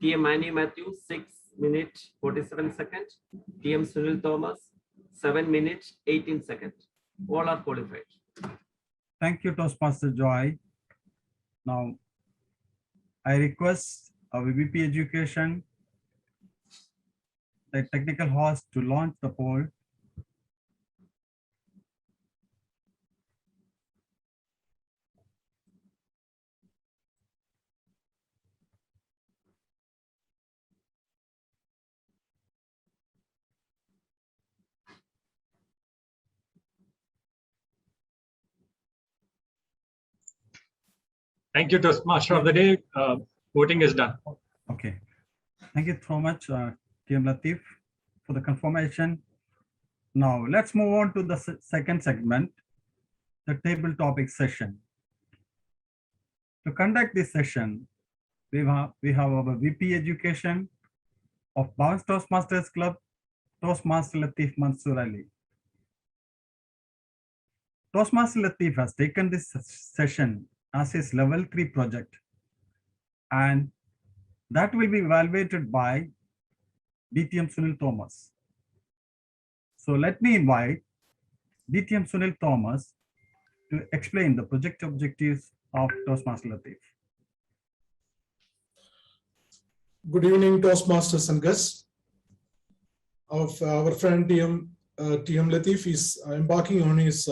TM Manny Matthew 6 minutes 47 seconds. TM Sunil Thomas 7 minutes 18 seconds. All are qualified. Thank you, Toastmaster Joy. Now, I request our VP Education, the technical host, to launch the poll. Thank you, Toastmaster of the Day. Voting is done. Okay. Thank you so much, TM Latif, for the confirmation. Now, let's move on to the second segment, the table topic session. To conduct this session, we have our VP Education of Bhavan Toastmasters Club, Toastmaster Latif Mansoor Ali. Toastmaster Latif has taken this session as his level 3 project, and that will be evaluated by DTM Sunil Thomas. So let me invite DTM Sunil Thomas to explain the project objectives of Toastmaster Latif. Good evening, Toastmasters and guests. Our friend TM Latif is embarking on his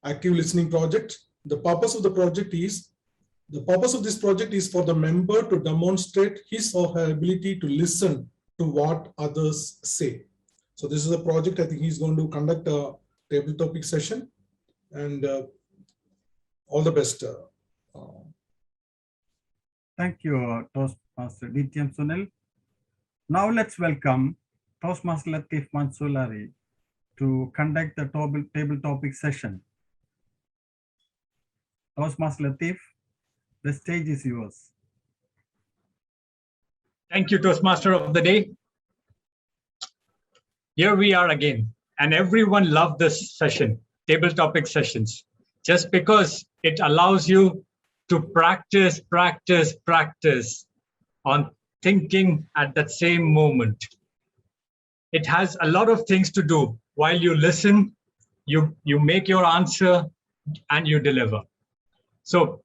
active listening project. The purpose of this project is for the member to demonstrate his or her ability to listen to what others say. So this is a project. I think he's going to conduct a table topic session, and all the best. Thank you, Toastmaster DTM Sunil. Now let's welcome Toastmaster Latif Mansoor Ali to conduct the table topic session. Toastmaster Latif, the stage is yours. Thank you, Toastmaster of the Day. Here we are again, and everyone loved this session, table topic sessions, just because it allows you to practice on thinking at that same moment. It has a lot of things to do. While you listen, you make your answer and you deliver. So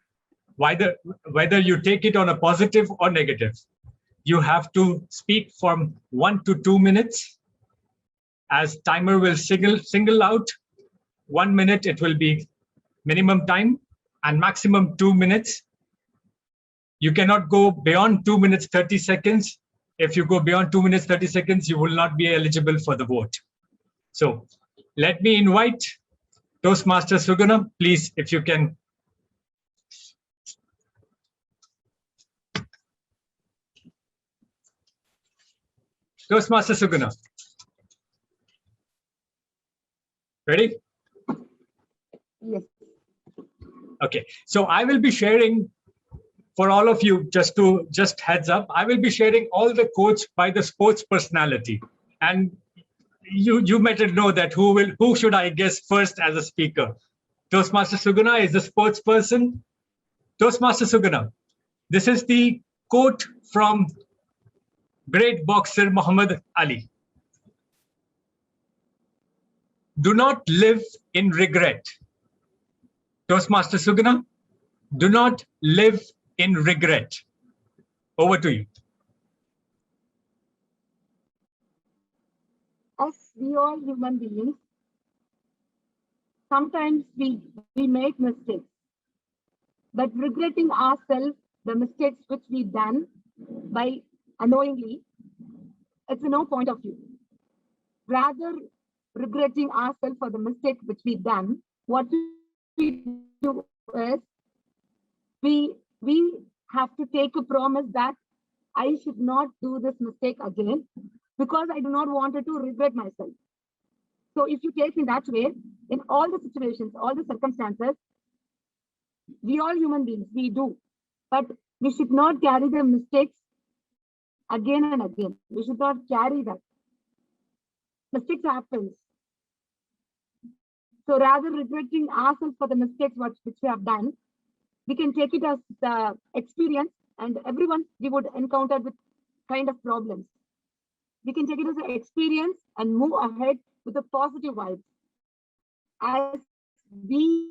whether you take it on a positive or negative, you have to speak from 1 to 2 minutes. As timer will single out 1 minute, it will be minimum time, and maximum 2 minutes. You cannot go beyond 2 minutes 30 seconds. If you go beyond 2 minutes 30 seconds, you will not be eligible for the vote. So let me invite Toastmaster Suguna, please, if you can. Toastmaster Suguna. Ready? Yes. Okay, so I will be sharing for all of you, just heads up, I will be sharing all the quotes by the sports personality. And you better know that who should I guess first as a speaker? Toastmaster Suguna is the sports person. Toastmaster Suguna, this is the quote from great boxer Muhammad Ali. Do not live in regret. Toastmaster Suguna, do not live in regret. Over to you. As we all human beings, sometimes we make mistakes, but regretting ourselves, the mistakes which we done by unknowingly, it's no point of view. Rather, regretting ourselves for the mistake which we done, what we do is we have to take a promise that I should not do this mistake again because I do not want to regret myself. So if you take in that way, in all the situations, all the circumstances, we all human beings, we do, but we should not carry the mistakes again and again. We should not carry that. Mistakes happen. So rather regretting ourselves for the mistakes which we have done, we can take it as the experience, and everyone we would encounter with kind of problems. We can take it as an experience and move ahead with a positive vibe. As we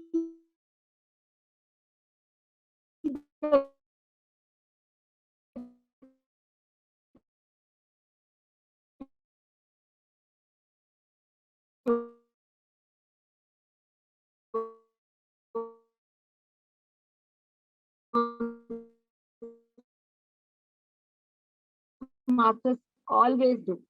masters always do.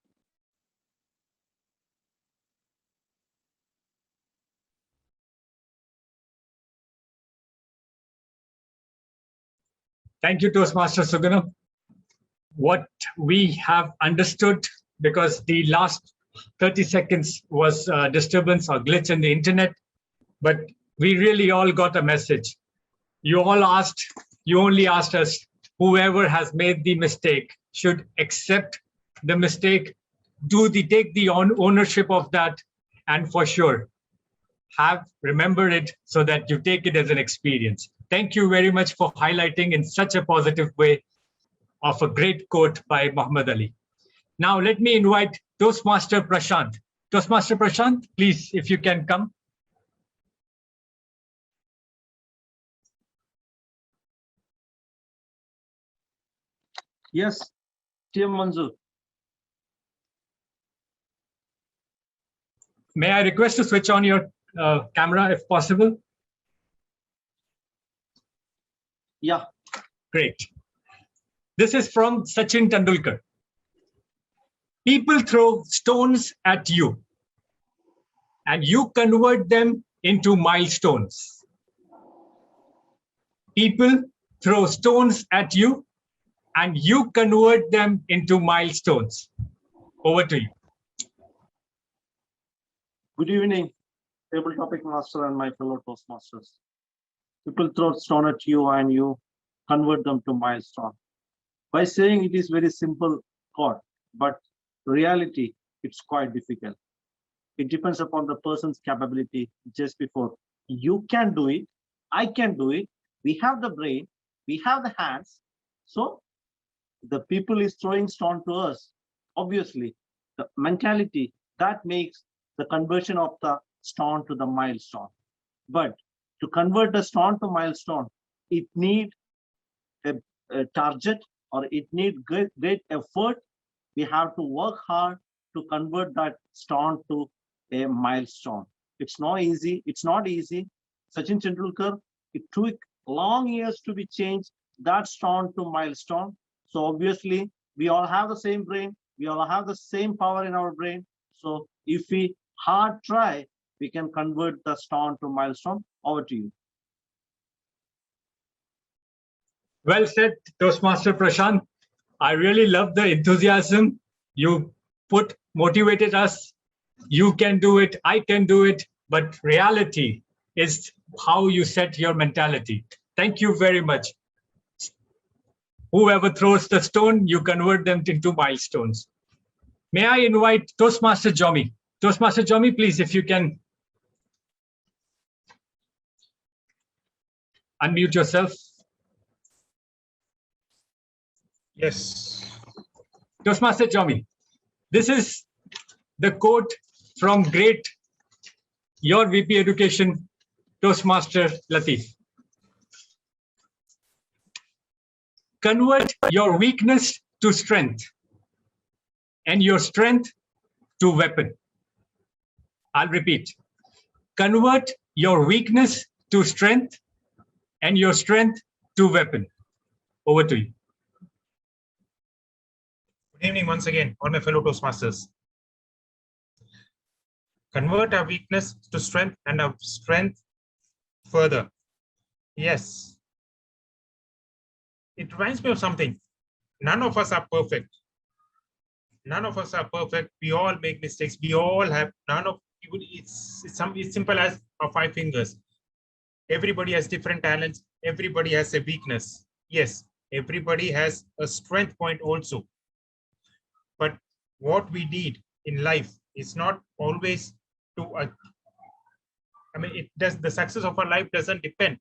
Thank you, Toastmaster Suguna. What we have understood, because the last 30 seconds was a disturbance or glitch in the internet, but we really all got a message. You only asked us, whoever has made the mistake should accept the mistake, take the ownership of that, and for sure, remember it so that you take it as an experience. Thank you very much for highlighting in such a positive way of a great quote by Muhammad Ali. Now let me invite Toastmaster Prashant. Toastmaster Prashant, please, if you can come. Yes, TM Manzoor. May I request to switch on your camera if possible? Yeah. Great. This is from Sachin Tendulkar. People throw stones at you and you convert them into milestones. People throw stones at you and you convert them into milestones. Over to you. Good evening, table topic master and my fellow Toastmasters. People throw stone at you and you convert them to milestone. By saying it is very simple thought, but reality, it's quite difficult. It depends upon the person's capability. Just before you can do it, I can do it. We have the brain, we have the hands. So the people is throwing stone to us. Obviously, the mentality that makes the conversion of the stone to the milestone. But to convert the stone to milestone, it needs a target, or it needs great effort. We have to work hard to convert that stone to a milestone. It's not easy. It's not easy. Sachin Tendulkar, it took long years to be changed that stone to milestone. So obviously, we all have the same brain. We all have the same power in our brain. So if we hard try, we can convert the stone to milestone. Over to you. Well said, Toastmaster Prashant. I really love the enthusiasm you motivated us. You can do it, I can do it, but reality is how you set your mentality. Thank you very much. Whoever throws the stone, you convert them into milestones. May I invite Toastmaster Jomi? Toastmaster Jomi, please, if you can unmute yourself. Yes. Toastmaster Jomi, this is the quote from your VP Education, Toastmaster Latif. Convert your weakness to strength and your strength to weapon. I'll repeat. Convert your weakness to strength and your strength to weapon. Over to you. Good evening once again, all my fellow Toastmasters. Convert our weakness to strength and our strength further. Yes. It reminds me of something. None of us are perfect. None of us are perfect. We all make mistakes. We all have, it's simple as our 5 fingers. Everybody has different talents. Everybody has a weakness. Yes, everybody has a strength point also. But what we need in life is not always to, the success of our life doesn't depend.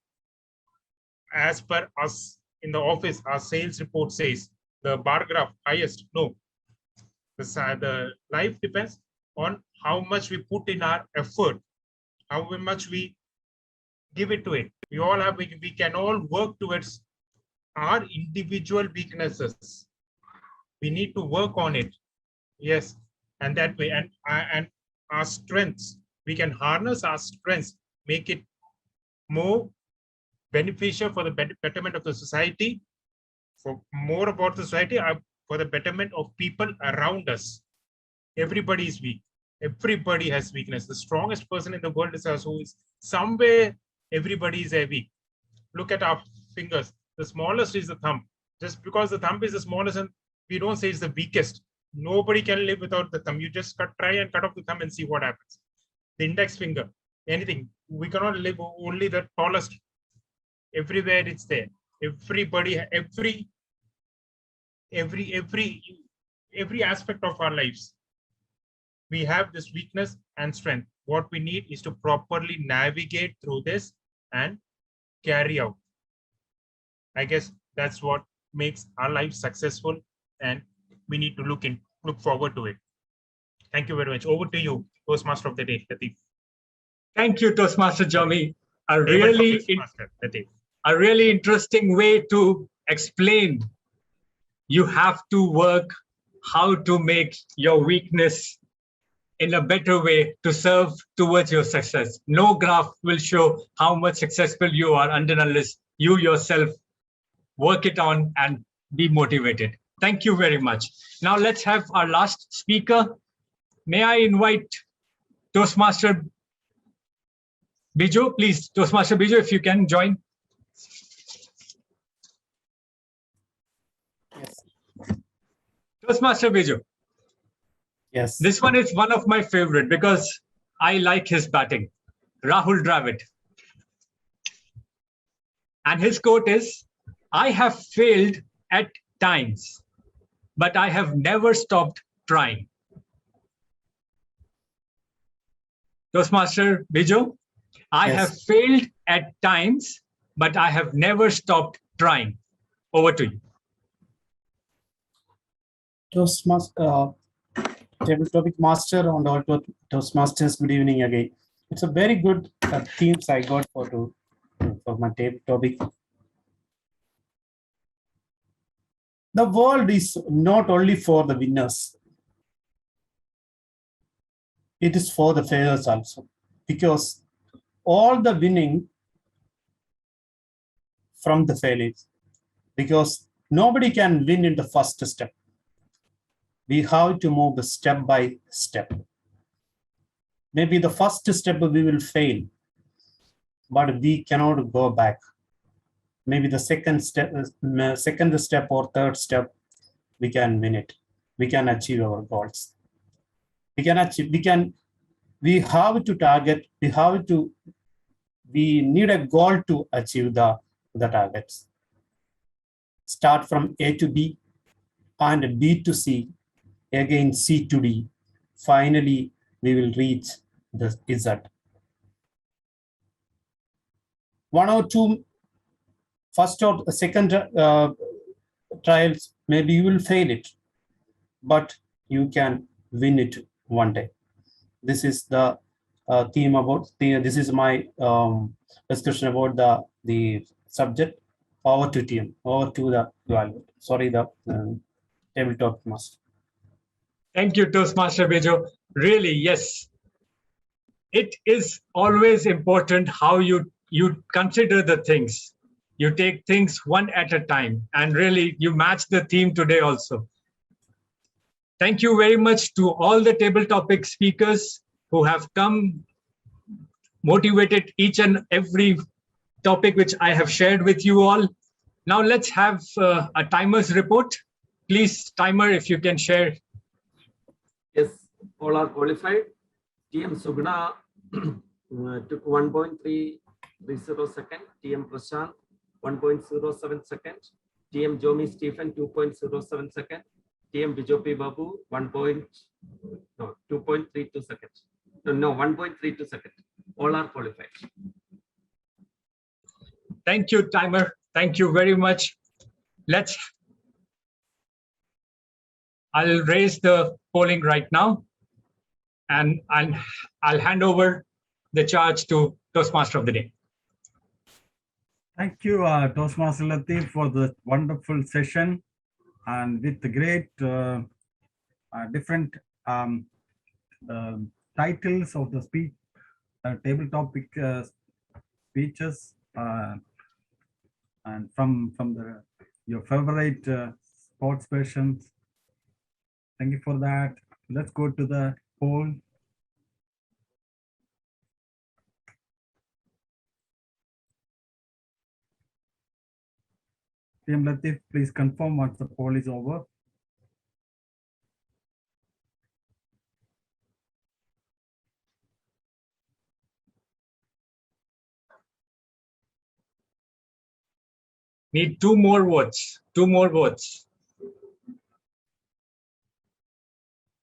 As per us in the office, our sales report says the bar graph highest. No, the life depends on how much we put in our effort, how much we give it to it. We can all work towards our individual weaknesses. We need to work on it. Yes, and that way, and our strengths, we can harness our strengths, make it more beneficial for the betterment of the society, for more about the society, for the betterment of people around us. Everybody is weak. Everybody has weakness. The strongest person in the world is us, who is somewhere. Everybody is weak. Look at our fingers. The smallest is the thumb. Just because the thumb is the smallest, and we don't say it's the weakest. Nobody can live without the thumb. You just try and cut off the thumb and see what happens. The index finger, anything. We cannot live only the tallest. Everywhere it's there. Everybody, every aspect of our lives, we have this weakness and strength. What we need is to properly navigate through this and carry out. I guess that's what makes our life successful, and we need to look forward to it. Thank you very much. Over to you, Toastmaster of the Day, Latif. Thank you, Toastmaster Jomi. A really interesting way to explain. You have to work how to make your weakness in a better way to serve towards your success. No graph will show how much successful you are unless you yourself work it on and be motivated. Thank you very much. Now let's have our last speaker. May I invite Toastmaster Bijo, please. Toastmaster Bijo, if you can join. Yes. Toastmaster Bijo. Yes. This one is one of my favorite because I like his batting. Rahul Dravid. And his quote is, "I have failed at times, but I have never stopped trying." Toastmaster Bijo, I Yes. have failed at times, but I have never stopped trying. Over to you. Toastmaster, table topic master and all Toastmasters, good evening again. It's a very good themes I got for my table topic. The world is not only for the winners, it is for the failures also, because all the winning from the failures, because nobody can win in the first step. We have to move the step by step. Maybe the first step we will fail, but we cannot go back. Maybe the second step or third step, we can win it. We can achieve our goals. We have to target, we need a goal to achieve the targets. Start from A to B and B to C, again C to D. Finally, we will reach the Z. One or two first or second trials, maybe you will fail it, but you can win it one day. This is the theme about this is my discussion about the subject. Over to TM, over to the evaluator. Sorry, the tabletop master. Thank you, Toastmaster Bijo. Really, yes. It is always important how you consider the things. You take things one at a time, and really you match the theme today also. Thank you very much to all the table topic speakers who have come, motivated each and every topic which I have shared with you all. Now let's have a timer's report. Please, timer, if you can share. Yes, all are qualified. TM Sugna took 1.330 second. TM Prashant 1.07 second. TM Jomi Stephen 2.07 second. TM Bijopi Babu 2.32 second. No, 1.32 second. All are qualified. Thank you, timer. Thank you very much. I'll raise the polling right now, and I'll hand over the charge to Toastmaster of the day. Thank you, Toastmaster Latif, for the wonderful session, and with the great different titles of the speech, table topic speeches, and from your favorite sports versions. Thank you for that. Let's go to the poll. PM Latif, please confirm once the poll is over. Need two more votes. Two more votes.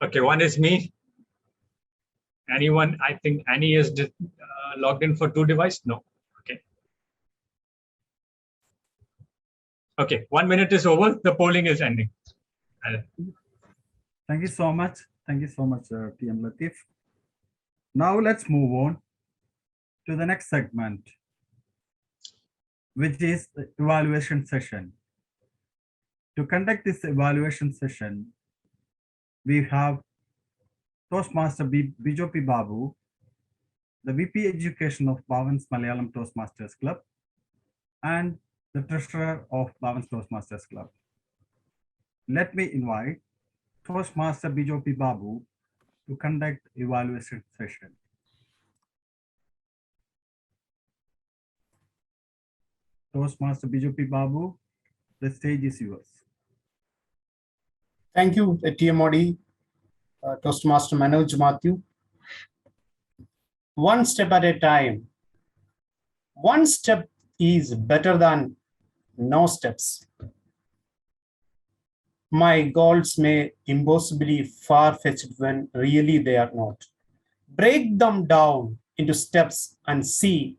Okay, one is me. Anyone? I think Annie is logged in for 2 devices. No. Okay. Okay, 1 minute is over. The polling is ending. Thank you so much. Thank you so much, PM Latif. Now let's move on to the next segment, which is the evaluation session. To conduct this evaluation session, we have Toastmaster Bijopi Babu, the VP Education of Bhavan's Malayalam Toastmasters Club, and the Treasurer of Bhavan's Toastmasters Club. Let me invite Toastmaster Bijopi Babu to conduct evaluation session. Toastmaster Bijopi Babu, the stage is yours. Thank you, TMOD, Toastmaster Manoj Matthew. One step at a time. One step is better than no steps. My goals may impossibly far-fetched when really they are not. break them down into steps and see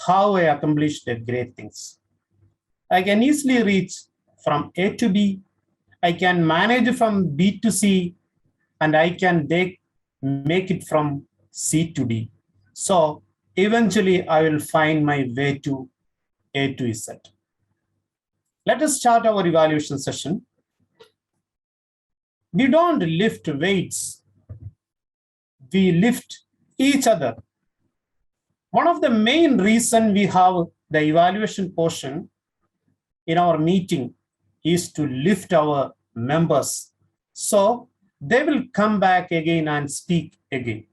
how I accomplished the great things. I can easily reach from A to B. I can manage from B to C, and I can make it from C to D. So eventually I will find my way to A to Z. Let us start our evaluation session. We don't lift weights, we lift each other. One of the main reasons we have the evaluation portion in our meeting is to lift our members, so they will come back again and speak again.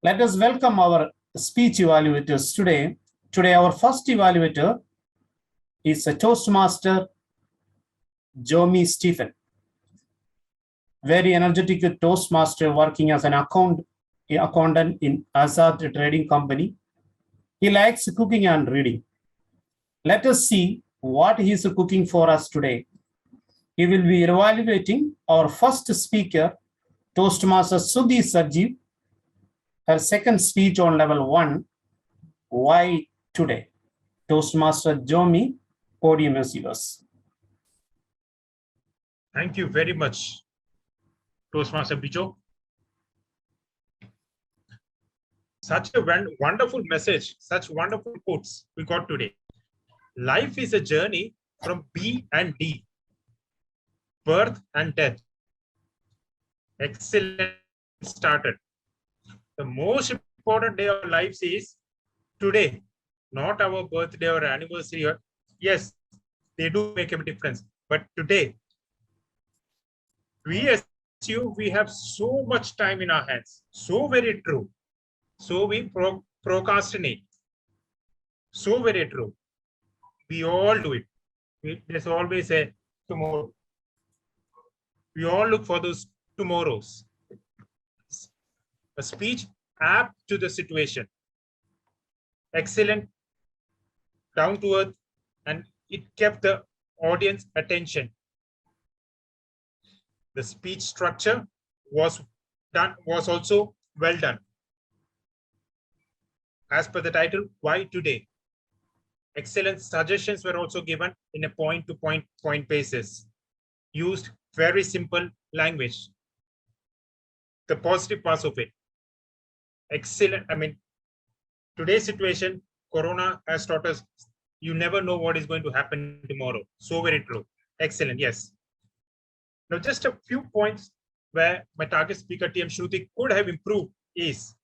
Let us welcome our speech evaluators today. Today, our first evaluator is a Toastmaster, Jomi Stephen. Very energetic Toastmaster working as an accountant in Azad Trading Company. He likes cooking and reading. Let us see what he is cooking for us today. He will be evaluating our first speaker, Toastmaster Sudhi Sarjeev, her second speech on level 1, Why Today? Toastmaster Jomi, podium is yours. Thank you very much, Toastmaster Bijo. Such a wonderful message, such wonderful quotes we got today. Life is a journey from B and D, birth and death. Excellent started. The most important day of our lives is today, not our birthday or anniversary. Yes, they do make a difference, but today, we assume we have so much time in our hands. So very true. So we procrastinate. So very true. We all do it. There's always a tomorrow. We all look for those tomorrows. A speech apt to the situation. Excellent, down to earth, and it kept the audience attention. The speech structure was also well done. As per the title, Why Today? Excellent suggestions were also given in a point-to-point basis. Used very simple language. The positive parts of it. Excellent. I mean, today's situation, Corona has taught us, you never know what is going to happen tomorrow. So very true. Excellent. Yes. Now, just a few points where my target speaker, TM Shruti, could have improved is,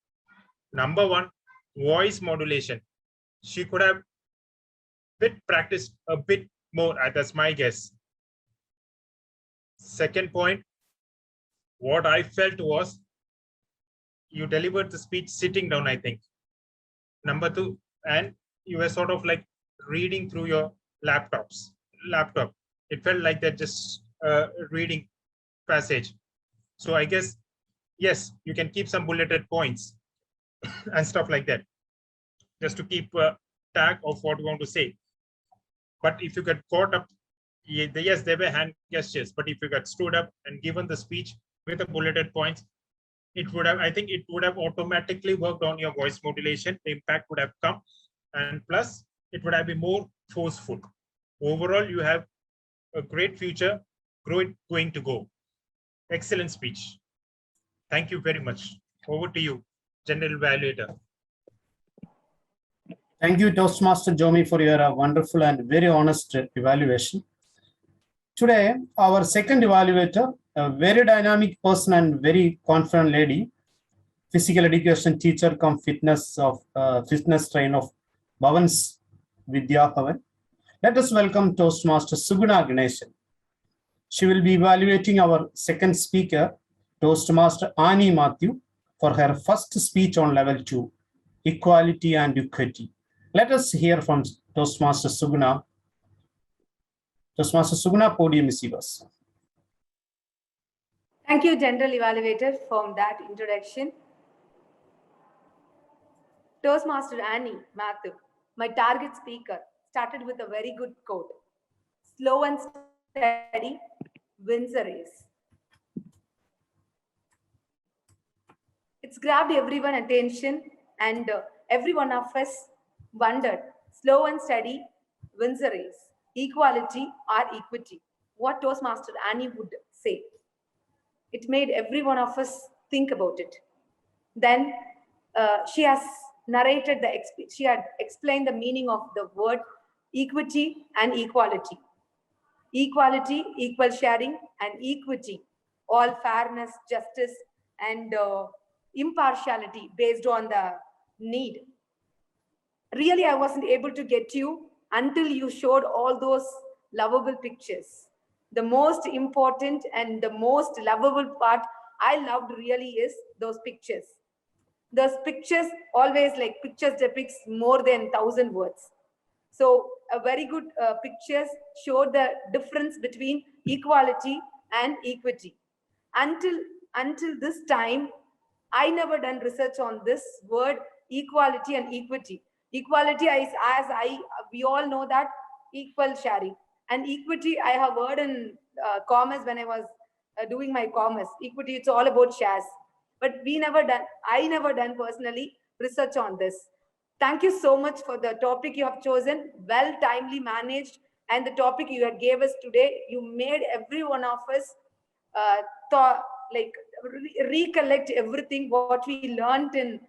number one, voice modulation. She could have practiced a bit more. That's my guess. Second point, what I felt was you delivered the speech sitting down, I think. Number two, and you were sort of like reading through your laptop. It felt like that, just reading passage. So I guess, yes, you can keep some bulleted points and stuff like that, just to keep tag of what you want to say. But if you get caught up, yes, there were hand gestures, but if you got stood up and given the speech with the bulleted points, it would have, I think it would have automatically worked on your voice modulation. The impact would have come, and plus it would have been more forceful. Overall, you have a great future going to go. Excellent speech. Thank you very much. Over to you, General Evaluator. Thank you, Toastmaster Jomi, for your wonderful and very honest evaluation. Today, our second evaluator, a very dynamic person and very confident lady, physical education teacher come fitness trainer of Bhavan's Vidya Bhavan. Let us welcome Toastmaster Suguna Ganeshan. She will be evaluating our second speaker, Toastmaster Annie Matthew, for her first speech on level 2, Equality and Equity. Let us hear from Toastmaster Suguna. Toastmaster Suguna, podium is yours. Thank you, General Evaluator, for that introduction. Toastmaster Annie Matthew, my target speaker, started with a very good quote. Slow and steady wins a race. It's grabbed everyone's attention, and every one of us wondered, slow and steady wins a race, equality or equity. What Toastmaster Annie would say. It made every one of us think about it. Then she has narrated she had explained the meaning of the word equity and equality. Equality, equal sharing, and equity, all fairness, justice, and impartiality based on the need. Really, I wasn't able to get you until you showed all those lovable pictures. The most important and the most lovable part I loved really is those pictures. Those pictures always, like, pictures depicts more than 1,000 words. So a very good pictures showed the difference between equality and equity. Until this time, I never done research on this word equality and equity. Equality is, we all know that, equal sharing. And equity, I have heard in commerce when I was doing my commerce. Equity, it's all about shares. But I never done personally research on this. Thank you so much for the topic you have chosen, well timely managed, and the topic you had gave us today. You made every one of us recollect everything what we learned in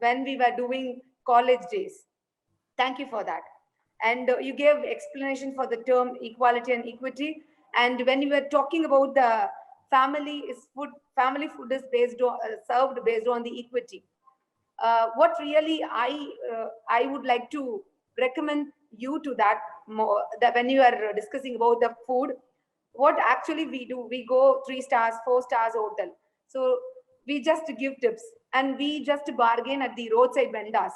when we were doing college days. Thank you for that. And you gave explanation for the term equality and equity. And when you were talking about the family food is based on served based on the equity. What really I would like to recommend you to that more, that when you are discussing about the food, what actually we do, we go 3 stars, 4 stars hotel. So we just give tips and we just bargain at the roadside vendors.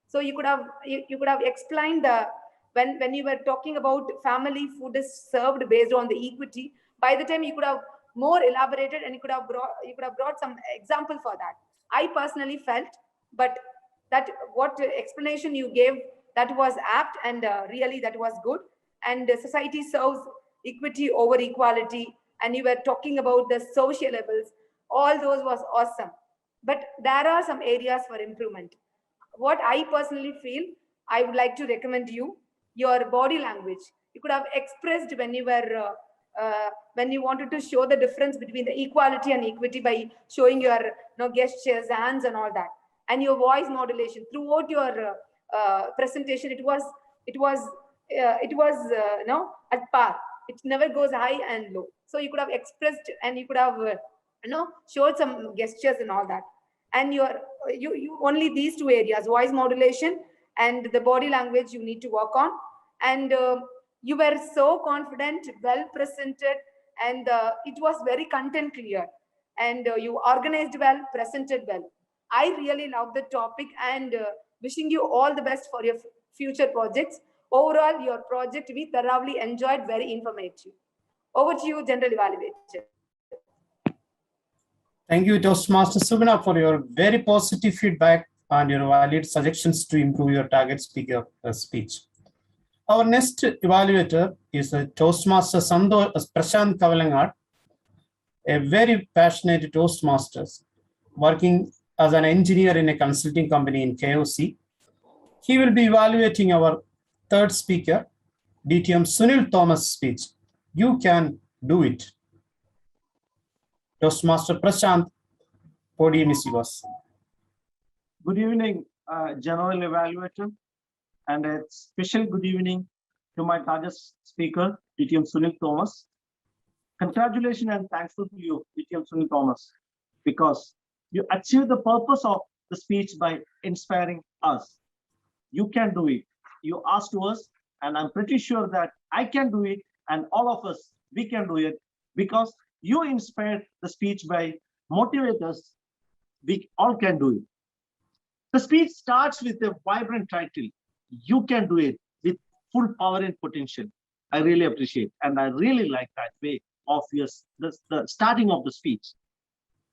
So you could have explained the when you were talking about family food is served based on the equity. By the time you could have more elaborated and you could have brought some example for that. I personally felt, but that what explanation you gave, that was apt, and really that was good. And society serves equity over equality, and you were talking about the social levels. All those was awesome, but there are some areas for improvement. What I personally feel, I would like to recommend you your body language. You could have expressed when you were when you wanted to show the difference between the equality and equity by showing your gestures, hands, and all that, and your voice modulation throughout your presentation. It was at par. It never goes high and low. So you could have expressed and you could have showed some gestures and all that. And you only these 2 areas, voice modulation and the body language, you need to work on. And you were so confident, well presented, and it was very content clear, and you organized well, presented well. I really love the topic, and wishing you all the best for your future projects. Overall, your project we thoroughly enjoyed, very informative. Over to you, General Evaluator. Thank you, Toastmaster Sugana, for your very positive feedback and your valid suggestions to improve your target speaker speech. Our next evaluator is Toastmaster Prashant Kavalangat, a very passionate Toastmaster, working as an engineer in a consulting company in KOC. He will be evaluating our third speaker, DTM Sunil Thomas' speech. You can do it. Toastmaster Prashant, podium is yours. Good evening, General Evaluator, and a special good evening to my target speaker, DTM Sunil Thomas. Congratulations and thankful to you, DTM Sunil Thomas, because you achieved the purpose of the speech by inspiring us. You can do it. You asked to us, and I'm pretty sure that I can do it, and all of us, we can do it, because you inspired the speech by motivate us. We all can do it. The speech starts with a vibrant title. You can do it with full power and potential. I really appreciate, and I really like that way of yours, the starting of the speech.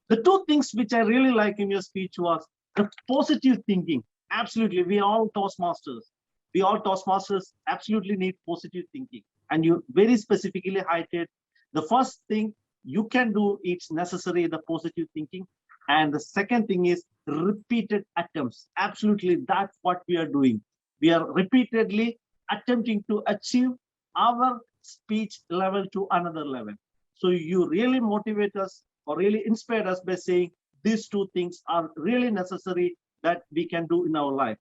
The 2 things which I really like in your speech was the positive thinking. Absolutely, we all Toastmasters. We all Toastmasters absolutely need positive thinking. And you very specifically highlighted the first thing you can do, it's necessary, the positive thinking. And the second thing is repeated attempts. Absolutely, that's what we are doing. We are repeatedly attempting to achieve our speech level to another level. So you really motivate us or really inspire us by saying these two things are really necessary that we can do in our life.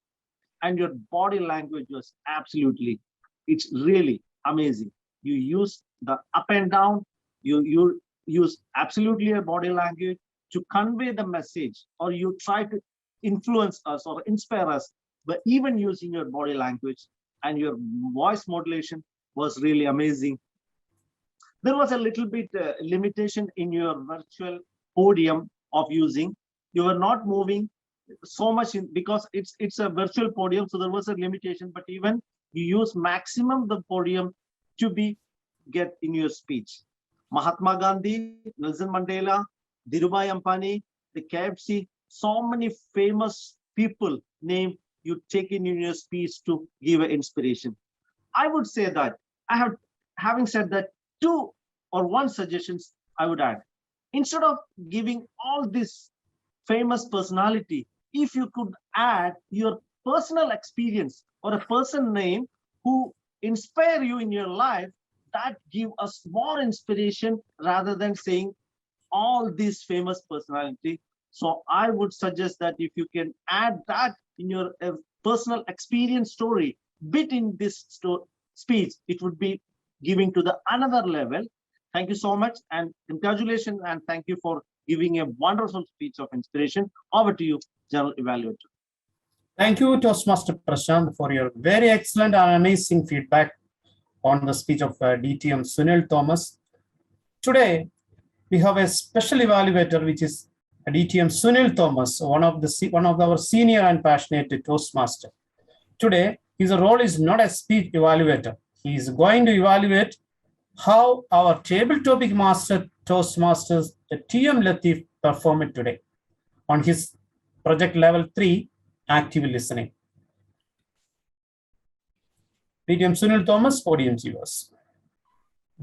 And your body language was absolutely, it's really amazing. You use the up and down, you use absolutely your body language to convey the message, or you try to influence us or inspire us, but even using your body language, and your voice modulation was really amazing. There was a little bit limitation in your virtual podium of using. You were not moving so much because it's a virtual podium, so there was a limitation, but even you use maximum the podium to be get in your speech. Mahatma Gandhi, Nelson Mandela, Dhirubhai Ambani, the KFC, so many famous people name you take in your speech to give an inspiration. I would say that having said that, two or one suggestions I would add. Instead of giving all this famous personality, if you could add your personal experience or a person name who inspire you in your life, that give us more inspiration rather than saying all these famous personality. So I would suggest that if you can add that in your personal experience story bit in this speech, it would be giving to the another level. Thank you so much, and congratulations, and thank you for giving a wonderful speech of inspiration. Over to you, General Evaluator. Thank you, Toastmaster Prashant, for your very excellent and amazing feedback on the speech of DTM Sunil Thomas. Today, we have a special evaluator, which is DTM Sunil Thomas, one of our senior and passionate Toastmaster. Today, his role is not a speech evaluator. He is going to evaluate how our table topic master Toastmasters, TM Latif, performed today on his project level 3, active listening. DTM Sunil Thomas, podium yours.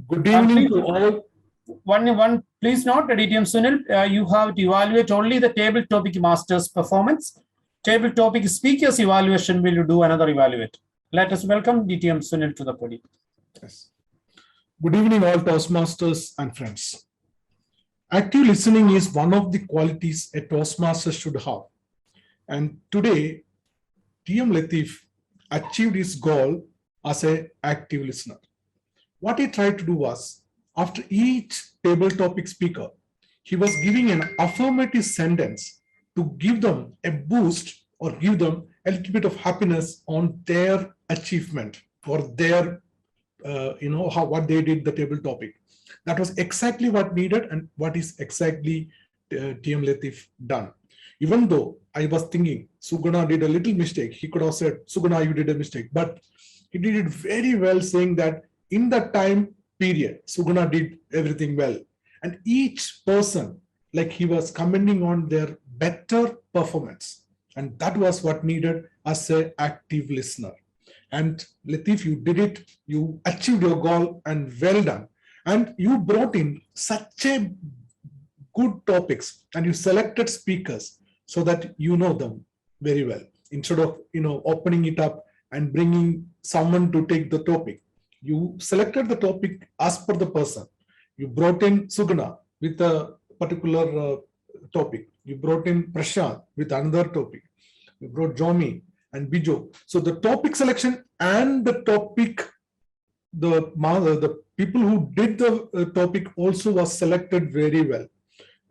Good evening to all. Please note, DTM Sunil, you have to evaluate only the table topic master's performance. Table topic speakers evaluation will do another evaluate. Let us welcome DTM Sunil to the podium. Yes. Good evening, all Toastmasters and friends. Active listening is one of the qualities a Toastmaster should have. And today, TM Latif achieved his goal as an active listener. What he tried to do was, after each table topic speaker, he was giving an affirmative sentence to give them a boost or give them a little bit of happiness on their achievement or their what they did the table topic. That was exactly what needed and what is exactly TM Latif done. Even though I was thinking Suguna did a little mistake, he could have said, Suguna, you did a mistake, but he did it very well, saying that in that time period, Suguna did everything well. And each person, like he was commenting on their better performance. And that was what needed as an active listener. And Latif, you did it, you achieved your goal, and well done. And you brought in such a good topics and you selected speakers so that you know them very well. Instead of opening it up and bringing someone to take the topic, you selected the topic as per the person. You brought in Suguna with a particular topic. You brought in Prashant with another topic. You brought Jomi and Bijo. So the topic selection and the topic, the people who did the topic also was selected very well.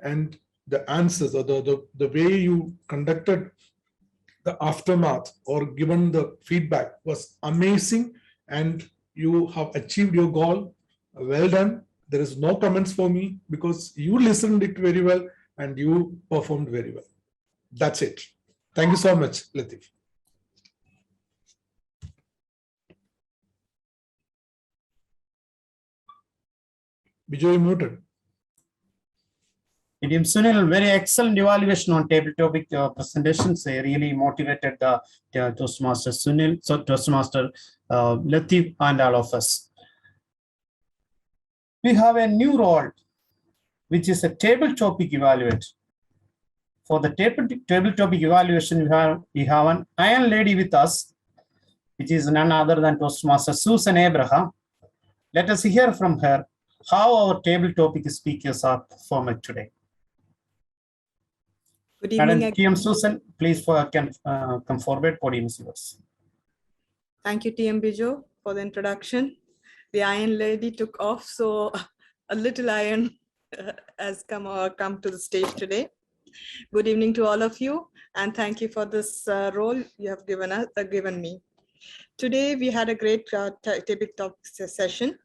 And the answers or the way you conducted the aftermath or given the feedback was amazing, and you have achieved your goal. Well done. There is no comments for me because you listened it very well and you performed very well. That's it. Thank you so much, Latif. Bijoy, muted. DTM Sunil, very excellent evaluation on table topic presentations. They really motivated the Toastmaster Sunil, so Toastmaster Latif, and all of us. We have a new role, which is a table topic evaluator. For the table topic evaluation, we have an Iron Lady with us, which is none other than Toastmaster Susan Abraham. Let us hear from her how our table topic speakers are performing today. Good evening. TM Susan, please come forward. Podium is yours. Thank you, TM Bijo, for the introduction. The Iron Lady took off, so a little iron has come to the stage today. Good evening to all of you, and thank you for this role you have given me. Today, we had a great table topic session.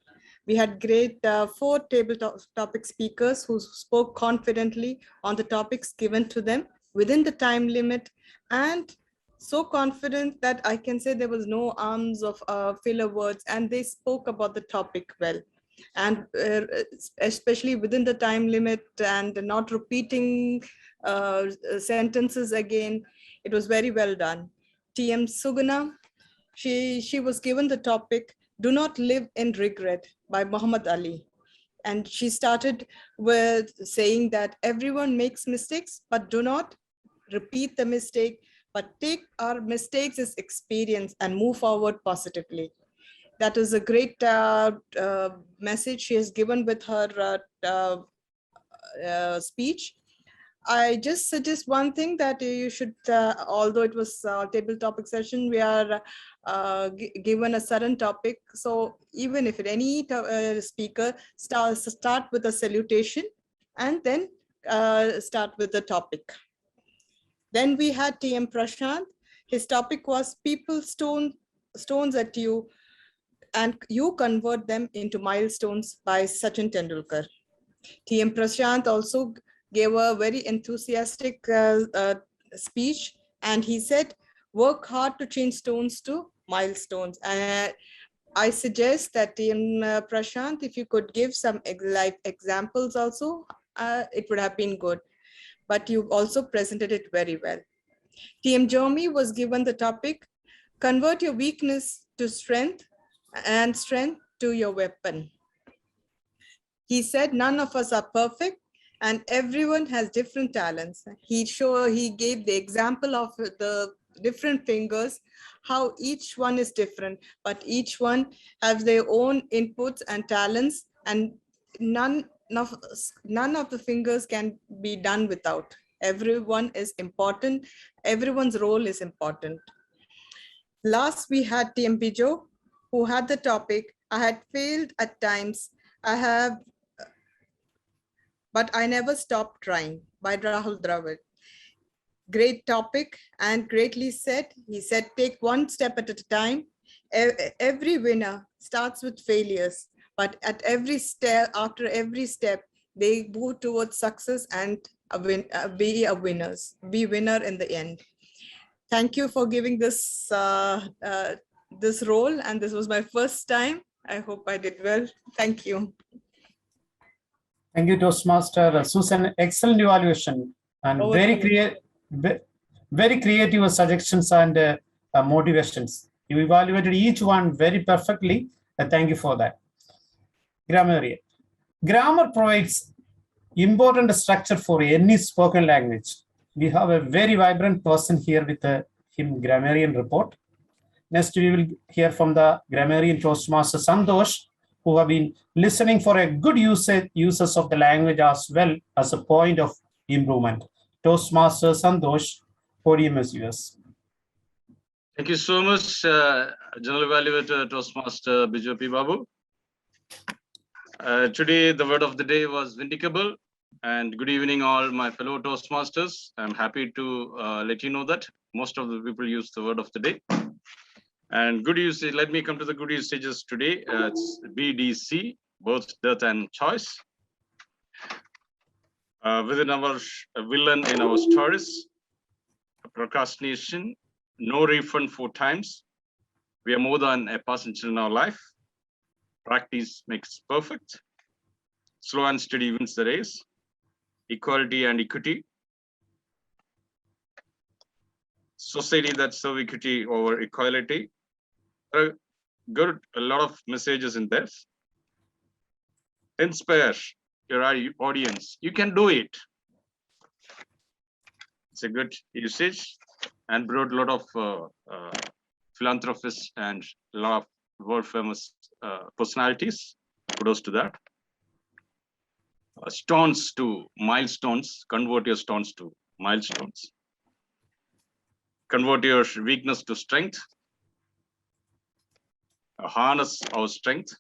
We had great 4 table topic speakers who spoke confidently on the topics given to them within the time limit, and so confident that I can say there was no arms of filler words, and they spoke about the topic well. And especially within the time limit and not repeating sentences again, it was very well done. TM Suguna, she was given the topic, Do Not Live in Regret by Muhammad Ali. And she started with saying that everyone makes mistakes, but do not repeat the mistake, but take our mistakes as experience and move forward positively. That is a great message she has given with her speech. I just suggest one thing, that you should, although it was a table topic session, we are given a certain topic. So even if any speaker start with a salutation and then start with the topic. Then we had TM Prashant. His topic was people stones at you and you convert them into milestones by Sachin Tendulkar. TM Prashant also gave a very enthusiastic speech, and he said, work hard to change stones to milestones. I suggest that TM Prashant, if you could give some life examples also, it would have been good. But you also presented it very well. TM Jomi was given the topic, convert your weakness to strength and strength to your weapon. He said none of us are perfect and everyone has different talents. He gave the example of the different fingers, how each one is different, but each one has their own inputs and talents, and none of the fingers can be done without. Everyone is important. Everyone's role is important. Last, we had TM Bijo, who had the topic, I had failed at times. But I never stopped trying, by Rahul Dravid. Great topic and greatly said. He said, take one step at a time. Every winner starts with failures, but at every step, after every step, they move towards success and be winner in the end. Thank you for giving this this role, and this was my first time. I hope I did well. Thank you. Thank you, Toastmaster Susan. Excellent evaluation and very creative suggestions and motivations. You evaluated each one very perfectly. Thank you for that. Grammar provides important structure for any spoken language. We have a very vibrant person here with him grammarian report. Next, we will hear from the grammarian Toastmaster Santosh, who have been listening for a good uses of the language as well as a point of improvement. Toastmaster Santosh, podium is yours. Thank you so much, General Evaluator Toastmaster Bijo P. Babu. Today, the word of the day was vindicable. And good evening, all my fellow Toastmasters. I'm happy to let you know that most of the people use the word of the day. And good usage, let me come to the good usages today. It's BDC, both death and choice. Within our villain in our stories, procrastination, no refund 4 times. We are more than a passenger in our life. Practice makes perfect. Slow and steady wins the race. Equality and equity. Society that serve equity over equality. Good, a lot of messages in this. Inspire your audience. You can do it. It's a good usage and brought a lot of philanthropists and a lot of world famous personalities. Kudos to that. Stones to milestones. Convert your stones to milestones. Convert your weakness to strength. Harness our strength.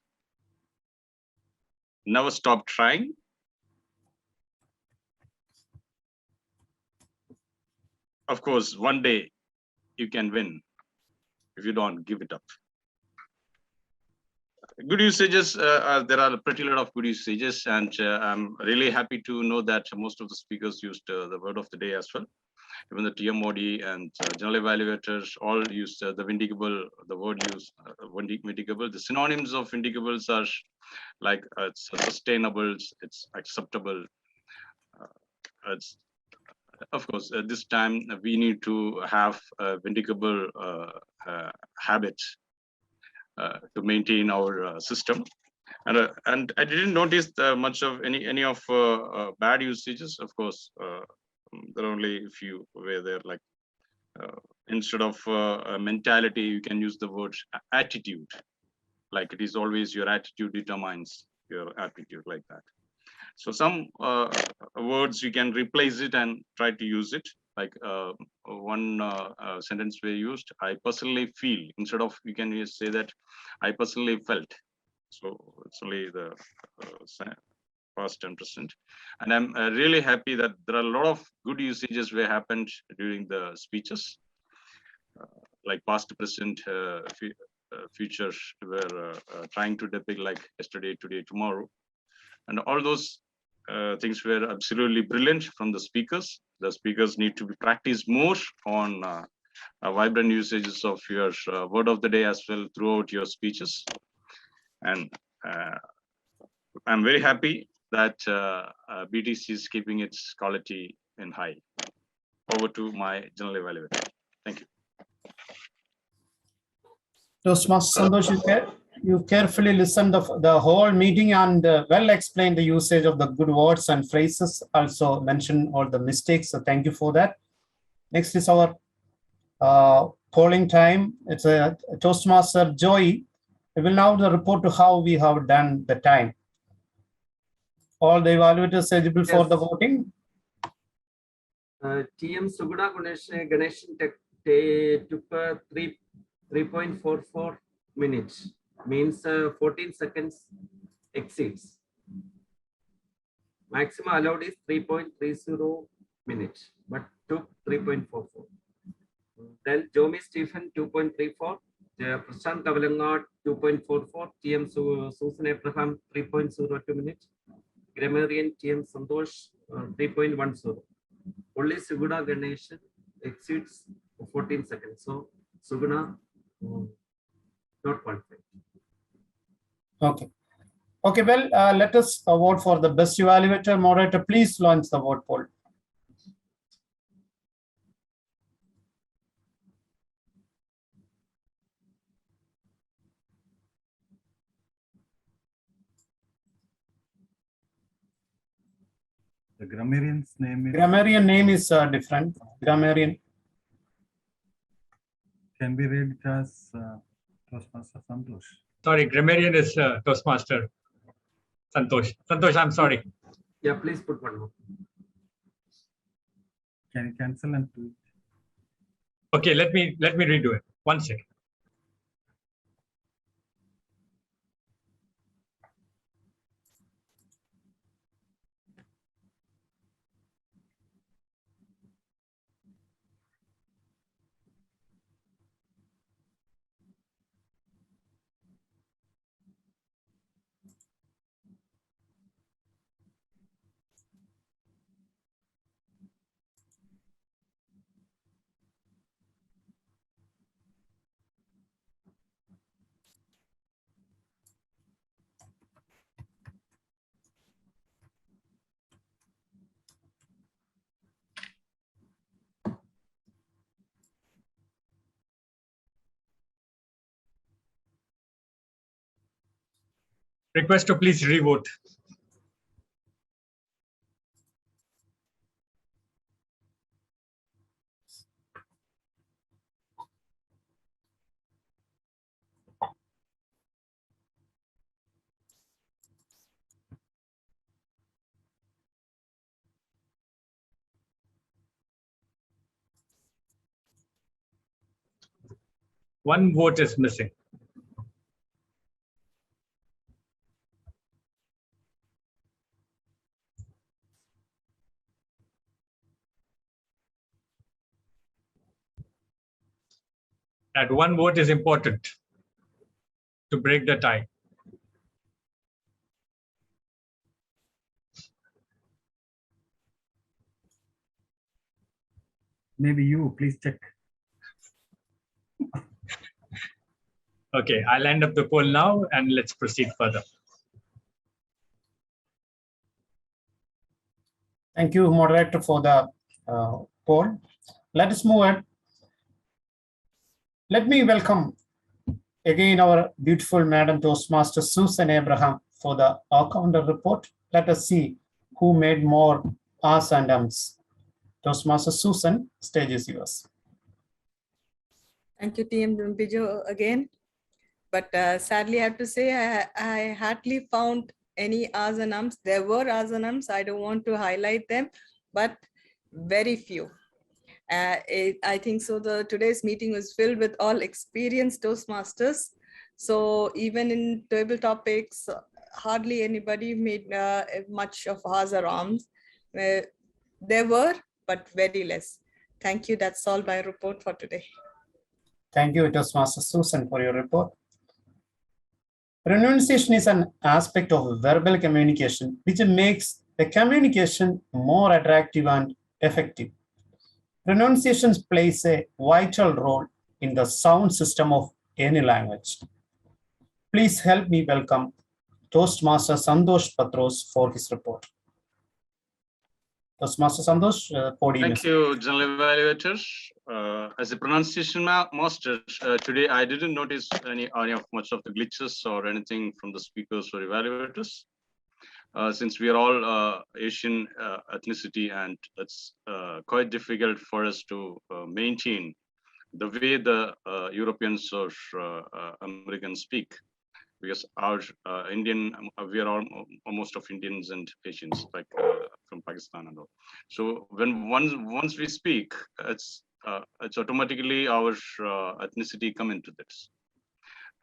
Never stop trying. Of course, one day you can win if you don't give it up. Good usages, there are a pretty lot of good usages, and I'm really happy to know that most of the speakers used the word of the day as well. Even the TMOD and general evaluators all used the vindicable, the word used, vindicable. The synonyms of vindicables are like it's sustainable, it's acceptable. It's, of course, at this time, we need to have a vindicable habit to maintain our system. And I didn't notice much of any of bad usages. Of course, there are only a few where they're like, instead of mentality, you can use the word attitude. Like it is always your attitude determines your aptitude, like that. So some words you can replace it and try to use it. Like one sentence we used, I personally feel, instead of, you can just say that I personally felt. So it's only the past and present. And I'm really happy that there are a lot of good usages where happened during the speeches, like past, present, future, were trying to depict like yesterday, today, tomorrow. And all those things were absolutely brilliant from the speakers. The speakers need to be practiced more on vibrant usages of your word of the day as well throughout your speeches. And I'm very happy that BTC is keeping its quality in high. Over to my general evaluator. Thank you. Toastmaster Santosh, you carefully listened to the whole meeting and well explained the usage of the good words and phrases, also mentioned all the mistakes. So thank you for that. Next is our polling time. It's a Toastmaster Joy. We will now report to how we have done the time. All the evaluators eligible for the voting? TM Suguna Ganeshan took 3.44 minutes, means 14 seconds exceeds. Maximum allowed is 3.30 minutes, but took 3.44. Then Jomi Stephen 2.34, Prashant Kavalangat 2.44, TM Susan Abraham 3.02 minutes, Grammarian TM Santosh 3.10. Only Suguna Ganeshan exceeds 14 seconds. So Suguna not qualified. Okay. Okay, well, let us vote for the best evaluator. Moderator, please launch the vote poll. The grammarian's name is... Grammarian name is different. Grammarian. Can be read as Toastmaster Santosh. Sorry, grammarian is Toastmaster Santosh. Santosh, I'm sorry. Yeah, please put one more. Can you cancel and do it? Okay, let me redo it. 1 second. Request to please revote. One vote is missing. That one vote is important to break the tie. Maybe you, please check. Okay, I'll end up the poll now and let's proceed further. Thank you, moderator, for the poll. Let us move on. Let me welcome again our beautiful Madam Toastmaster Susan Abraham for the counter report. Let us see who made more R's and M's. Toastmaster Susan, stage is yours. Thank you, TM Bijo, again. But sadly, I have to say, I hardly found any R's and M's. There were R's and M's. I don't want to highlight them, but very few. I think so. Today's meeting was filled with all experienced Toastmasters. So even in table topics, hardly anybody made much of R's or M's. There were, but very less. Thank you. That's all my report for today. Thank you, Toastmaster Susan, for your report. Pronunciation is an aspect of verbal communication which makes the communication more attractive and effective. Pronunciation plays a vital role in the sound system of any language. Please help me welcome Toastmaster Santosh Patros for his report. Toastmaster Santosh, podium. Thank you, General Evaluators. As a pronunciation master, today I didn't notice any of much of the glitches or anything from the speakers or evaluators. Since we are all Asian ethnicity, and it's quite difficult for us to maintain the way the Europeans or Americans speak, because our we are all most of Indians and Asians, like from Pakistan and all. So when once we speak, it's automatically our ethnicity come into this,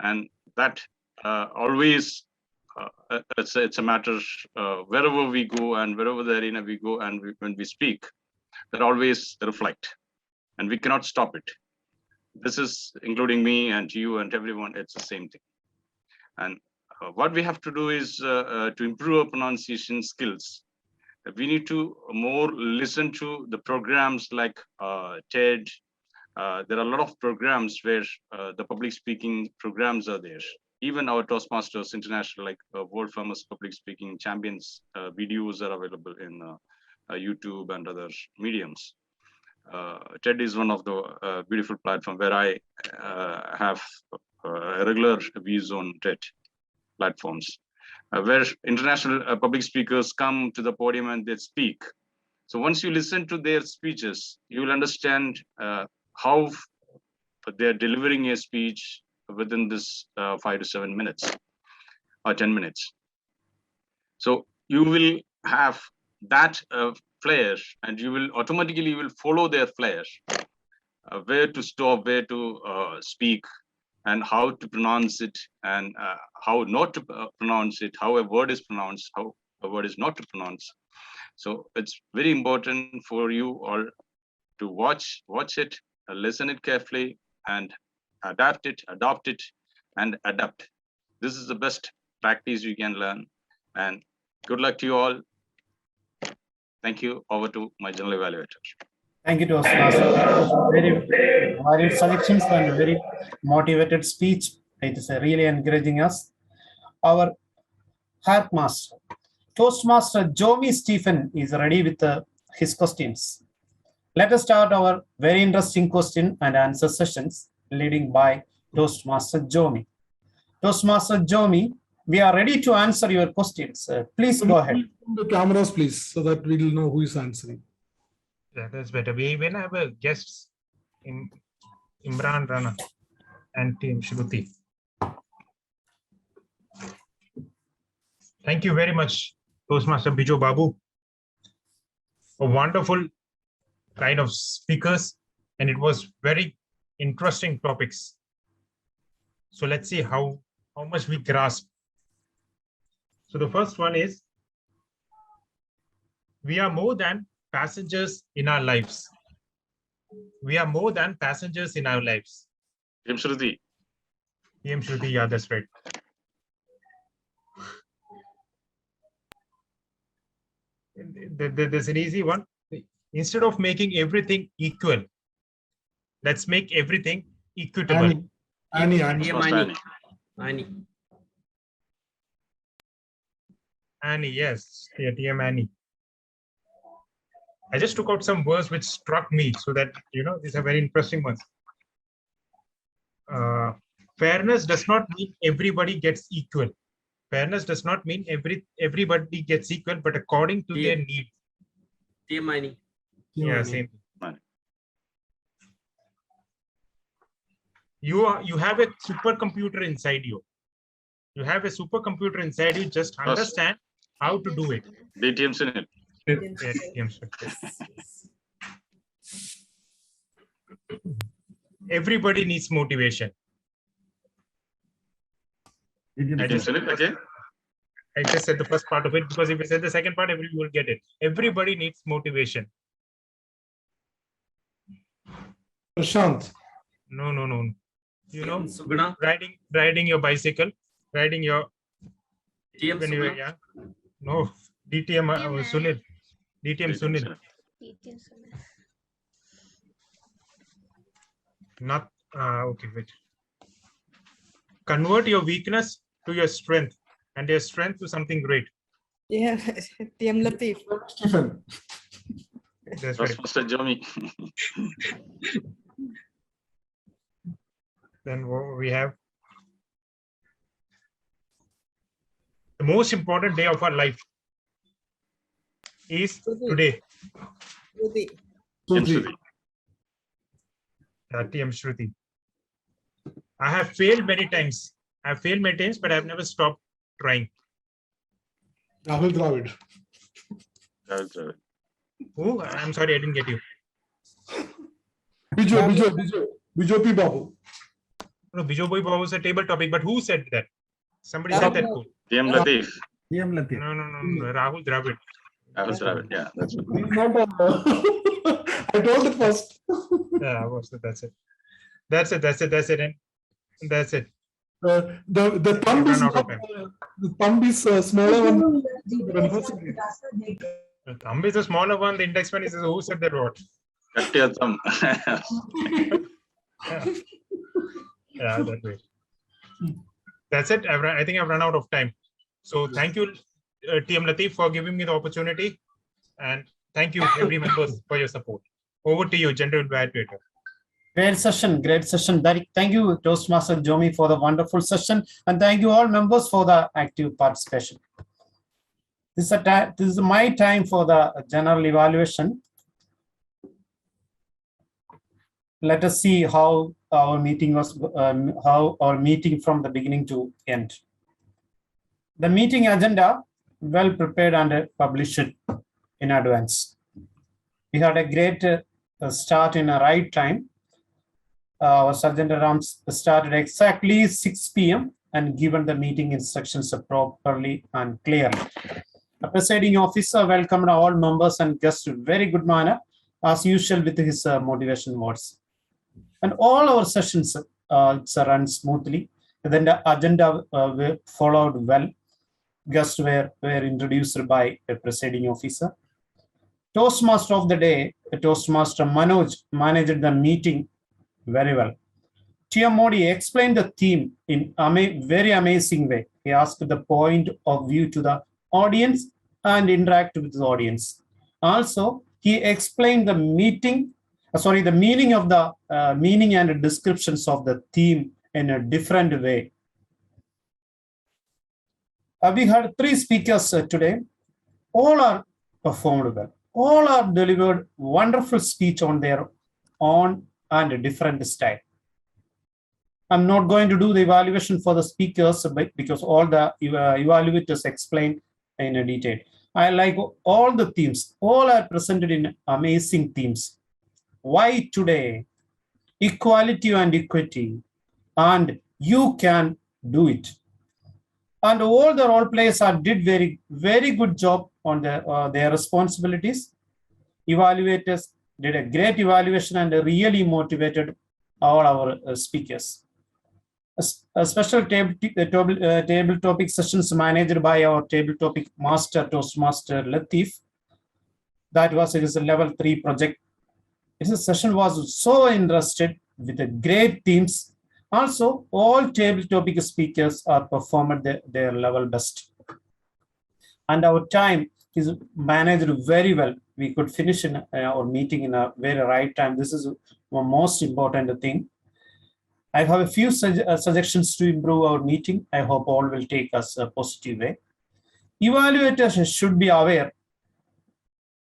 and that always it's a matter wherever we go and wherever the arena we go, and when we speak, that always reflect, and we cannot stop it. This is including me and you and everyone. It's the same thing. And what we have to do is to improve our pronunciation skills. We need to more listen to the programs like TED. There are a lot of programs where the public speaking programs are there. Even our Toastmasters International, like world famous public speaking champions videos are available in YouTube and other mediums. TED is one of the beautiful platform where I have regular views on TED platforms, where international public speakers come to the podium and they speak. So once you listen to their speeches, you will understand how they're delivering a speech within this 5 to 7 minutes or 10 minutes. So you will have that flair, and you will automatically follow their flair, where to stop, where to speak, and how to pronounce it, and how not to pronounce it, how a word is pronounced, how a word is not to pronounce. So it's very important for you all to watch it, listen it carefully, and adopt it, and adapt. This is the best practice you can learn. And good luck to you all. Thank you. Over to my General Evaluator. Thank you, Toastmaster. Very varied selections and very motivated speech. It is really encouraging us. Our Heartmaster, Toastmaster Jomi Stephen, is ready with his questions. Let us start our very interesting question and answer sessions, leading by Toastmaster Jomi. Toastmaster Jomi, we are ready to answer your questions. Please go ahead. The cameras, please, so that we will know who is answering. Yeah, that's better. We even have a guest in Imran Rana and Team Shruti. Thank you very much, Toastmaster Bijo Babu. A wonderful kind of speakers, and it was very interesting topics So let's see how much we grasp. So the first one is, we are more than passengers in our lives. We are more than passengers in our lives. PM Shruti. PM Shruti, yeah, that's right. There's an easy one. Instead of making everything equal, let's make everything equitable. Annie. Annie, yes. Yeah, TM Annie. I just took out some words which struck me so that, these are very interesting ones. Fairness does not mean everybody gets equal. Fairness does not mean everybody gets equal, but according to their needs. TM Annie. Yeah, same. You have a supercomputer inside you. You have a supercomputer inside you. Just understand how to do it. DTM Sunil. Everybody needs motivation. I just said the first part of it because if I said the second part, everyone will get it. Everybody needs motivation. Prashant. No. Riding your bicycle, riding your when you were young. No, DTM Sunil. DTM Sunil. Not okay. Wait. Convert your weakness to your strength, and your strength to something great. Yeah, TM Latif. Stephen. That's right. Mr. Jomi. Then we have the most important day of our life is today. TM Shruti. I have failed many times. But I have never stopped trying. Rahul Dravid. Who? I'm sorry, I didn't get you. Bijopi Babu. No, Bijopi Babu was a table topic, but who said that? Somebody said that. TM Latif. No. Rahul Dravid. Rahul Dravid, yeah, that's it. I told it first. Yeah, that's it. That's it. The thumb is smaller one. The thumb is a smaller one. The index one is who said that what? Cut your thumb. Yeah, that way. That's it. I think I've run out of time. So thank you, TM Latif, for giving me the opportunity. And thank you, every member, for your support. Over to you, General Evaluator. Great session. Thank you, Toastmaster Jomi, for the wonderful session. And thank you all members for the active participation. This is my time for the general evaluation. Let us see how our meeting was, how our meeting from the beginning to end. The meeting agenda, well prepared and published in advance. We had a great start in a right time. Our agenda round started exactly 6 p.m. and given the meeting instructions properly and clearly. The presiding officer welcomed all members and guests in very good manner, as usual with his motivation words. And all our sessions run smoothly. Then the agenda followed well. Guests were introduced by a presiding officer. Toastmaster of the day, Toastmaster Manoj, managed the meeting very well. TM Modi explained the theme in a very amazing way. He asked the point of view to the audience and interacted with the audience. Also, he explained the meaning of the meaning and descriptions of the theme in a different way. We had 3 speakers today. All are performed well. All are delivered wonderful speech on their own and a different style. I'm not going to do the evaluation for the speakers because all the evaluators explained in detail. I like all the themes. All are presented in amazing themes. Why today? Equality and equity and You can do it. And all the role players did very good job on their responsibilities. Evaluators did a great evaluation and really motivated all our speakers. A special table topic sessions managed by our table topic master, Toastmaster Latif. That was a level 3 project. This session was so interested with the great themes. Also, all table topic speakers are performed their level best. And our time is managed very well. We could finish in our meeting in a very right time. This is the most important thing. I have a few suggestions to improve our meeting. I hope all will take us a positive way. Evaluators should be aware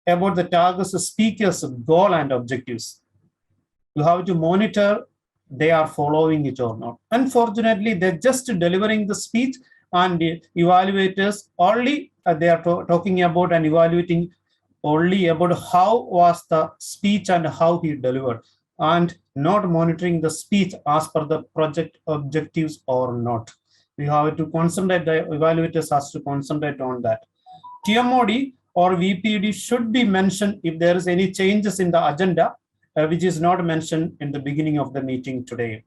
about the targets, the speakers' goal and objectives. You have to monitor they are following it or not. Unfortunately, they're just delivering the speech, and the evaluators only they are talking about and evaluating only about how was the speech and how he delivered, and not monitoring the speech as per the project objectives or not. We have to concentrate, the evaluators has to concentrate on that. TMOD or VPD should be mentioned if there is any changes in the agenda, which is not mentioned in the beginning of the meeting today.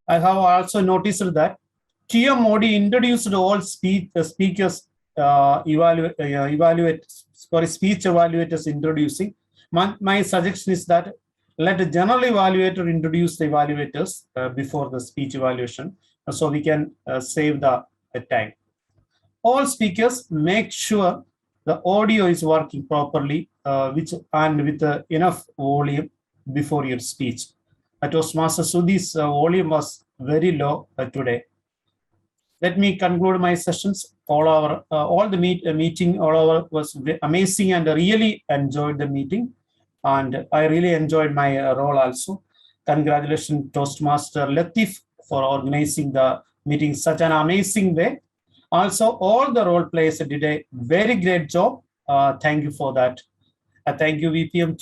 I have also noticed that TMOD introduced all speakers, speech evaluators introducing. My suggestion is that let the general evaluator introduce the evaluators before the speech evaluation, so we can save the time. All speakers make sure the audio is working properly, with enough volume before your speech. Toastmaster Sudhi's volume was very low today. Let me conclude my sessions. All the meeting was amazing, and I really enjoyed the meeting, and I really enjoyed my role also. Congratulations, Toastmaster Latif, for organizing the meeting in such an amazing way. Also, all the role players did a very great job. Thank you for that. Thank you, VPM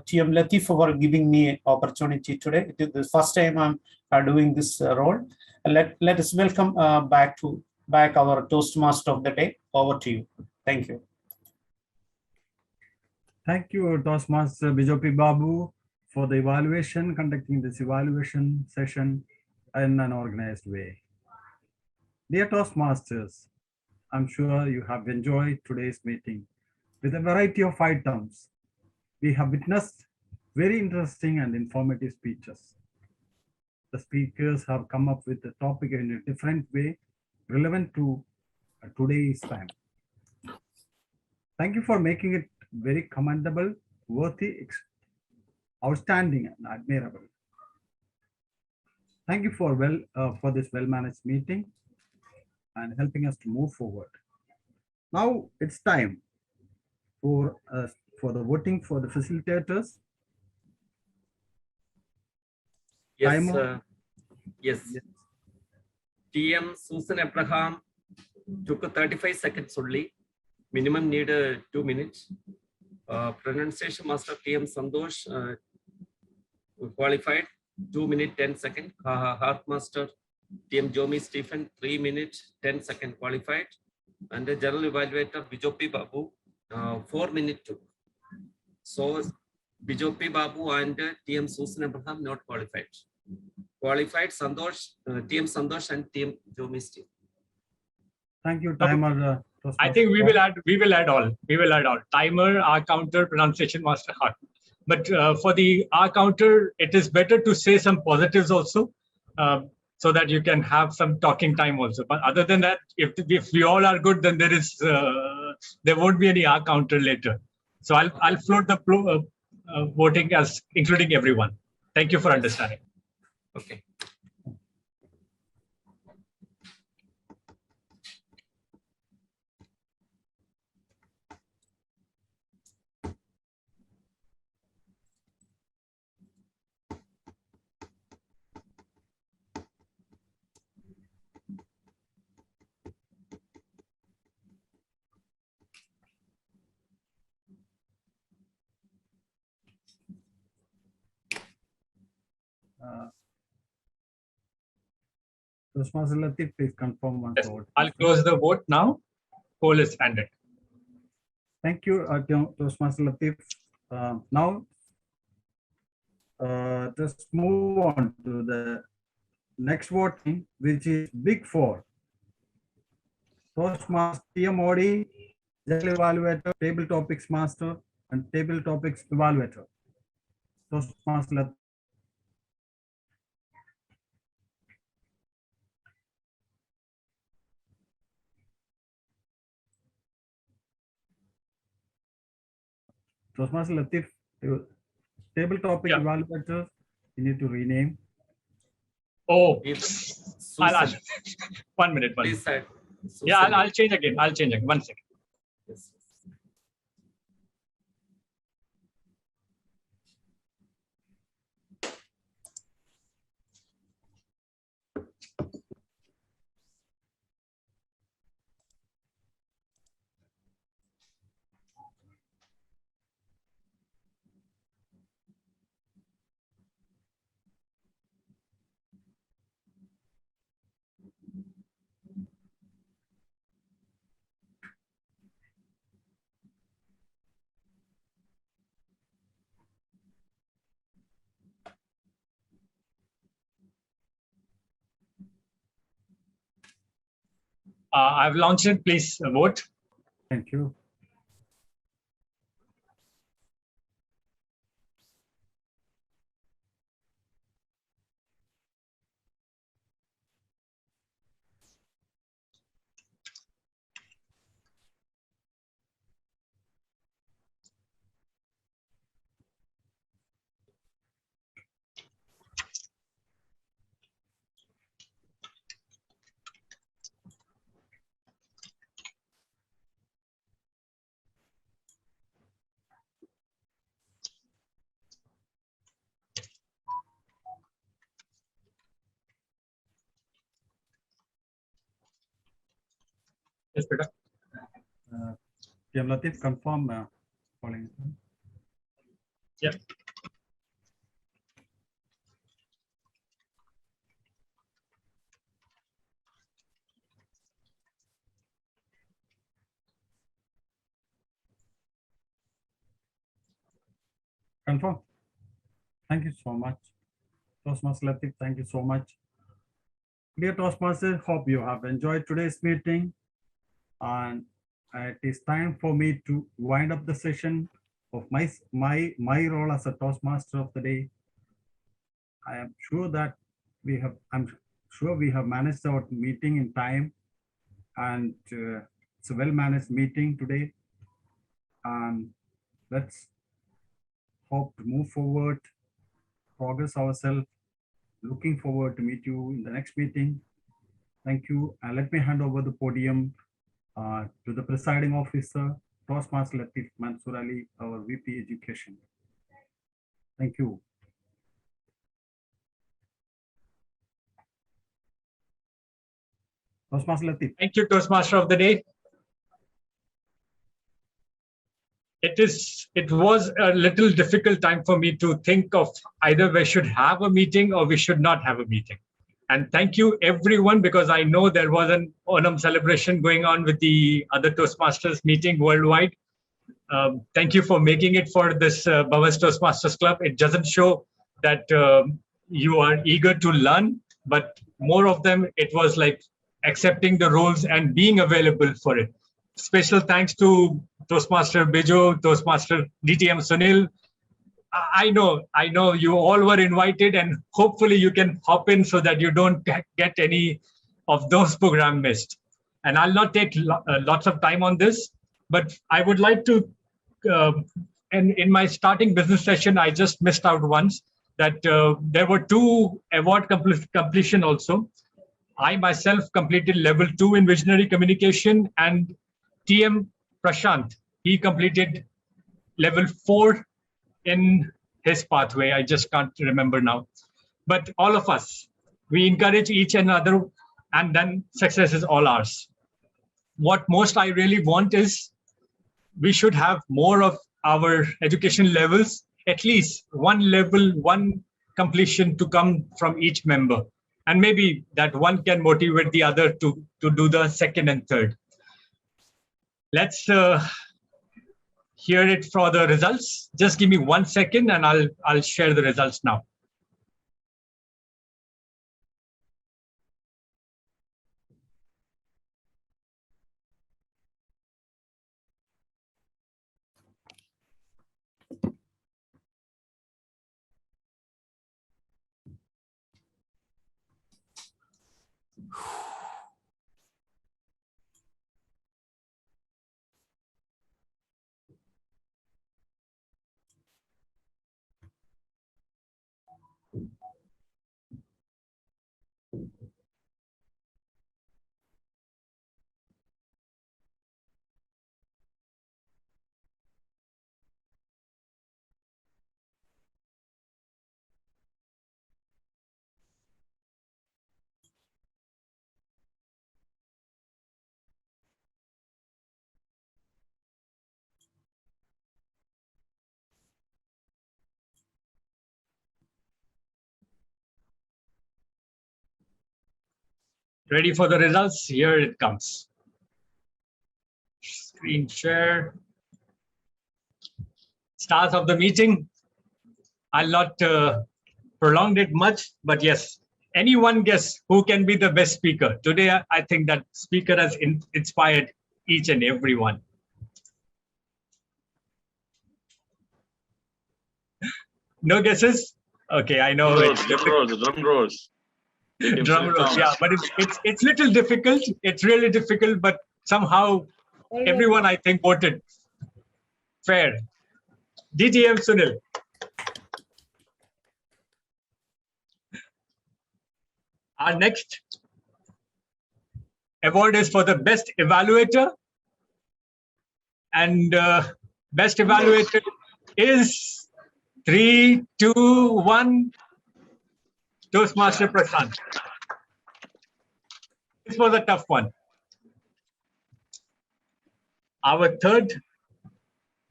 TM Latif, for giving me opportunity today. It is the first time I'm doing this role. Let us welcome back our Toastmaster of the day. Over to you. Thank you. Thank you, Toastmaster Bijopi Babu, for the evaluation, conducting this evaluation session in an organized way. Dear Toastmasters, I'm sure you have enjoyed today's meeting with a variety of items. We have witnessed very interesting and informative speeches. The speakers have come up with the topic in a different way, relevant to today's time. Thank you for making it very commendable, worthy, outstanding, and admirable. Thank you for this well-managed meeting and helping us to move forward. Now it's time for the voting for the facilitators. Yes, yes. TM Susan Abraham took 35 seconds only. Minimum need 2 minutes. Pronunciation master TM Sandosh qualified 2 minutes 10 seconds. Heart master TM Jomi Stephen 3 minutes 10 seconds qualified. And the general evaluator Bijopi Babu 4 minutes took. So Bijopi Babu and TM Susan Abraham not qualified. Qualified Sandosh, TM Sandosh and TM Jomi Stephen. Thank you, timer. I think we will add all. Timer, R counter, pronunciation master, heart. But for the R counter, it is better to say some positives also, so that you can have some talking time also. But other than that, if we all are good, then there won't be any R counter later. So I'll float the voting as including everyone. Thank you for understanding. Okay. Toastmaster Latif, please confirm once. Yes, I'll close the vote now. Poll is ended. Thank you, Toastmaster Latif. Now, just move on to the next voting, which is Big Four. Toastmaster TMOD, General Evaluator, Table Topics Master, and Table Topics Evaluator. Toastmaster Latif. Toastmaster Latif, Table Topic Evaluator, you need to rename. Oh, I'll 1 minute. Please, sir. Yeah, I'll change again. 1 second. Yes. I've launched it. Please vote. Thank you. Yes, Peter. Latif, confirm polling. Yeah. Confirm. Thank you so much. Toastmaster Latif, thank you so much. Dear Toastmasters, hope you have enjoyed today's meeting. And it is time for me to wind up the session of my role as a Toastmaster of the day. I am sure that I'm sure we have managed our meeting in time, and it's a well-managed meeting today. And let's hope to move forward, progress ourselves. Looking forward to meet you in the next meeting. Thank you. And let me hand over the podium to the presiding officer, Toastmaster Latif Mansoor Ali, our VP Education. Thank you. Toastmaster Latif. Thank you, Toastmaster of the day. It was a little difficult time for me to think of either we should have a meeting or we should not have a meeting. And thank you everyone, because I know there was an Onam celebration going on with the other Toastmasters meeting worldwide. Thank you for making it for this Bhavan's Toastmasters Club. It doesn't show that you are eager to learn, but more of them, it was like accepting the roles and being available for it. Special thanks to Toastmaster Bijo, Toastmaster DTM Sunil. I know you all were invited, and hopefully you can hop in so that you don't get any of those programs missed. And I'll not take lots of time on this, but I would like to, and in my starting business session, I just missed out once that there were 2 award completion also. I myself completed level 2 in visionary communication, and TM Prashant, he completed level 4 in his pathway. I just can't remember now. But all of us, we encourage each another, and then success is all ours. What most I really want is we should have more of our education levels, at least 1 level, 1 completion to come from each member. And maybe that one can motivate the other to do the second and third. Let's hear it for the results. Just give me 1 second and I'll share the results now. Ready for the results? Here it comes. Screen share. Start of the meeting. I'll not prolong it much, but yes, anyone guess who can be the best speaker? Today, I think that speaker has inspired each and every one. No guesses? Okay, I know it's difficult. Drum rolls. Drum rolls, yeah, but it's little difficult. It's really difficult, but somehow everyone, I think, voted fair. DTM Sunil. Our next award is for the best evaluator, and best evaluator is 3, 2, 1. Toastmaster Prashant. This was a tough one. Our third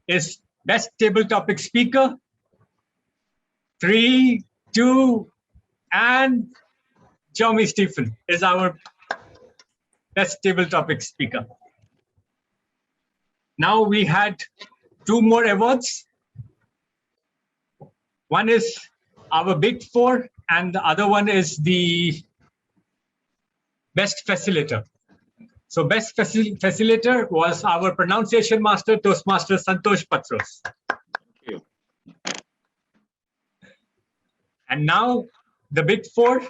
is best table topic speaker. 3, 2, and Jeremy Stephen is our best table topic speaker. Now we had 2 more awards. One is our big 4, and the other one is the best facilitator. So best facilitator was our pronunciation master, Toastmaster Santosh Patros. Thank you. And now the big 4.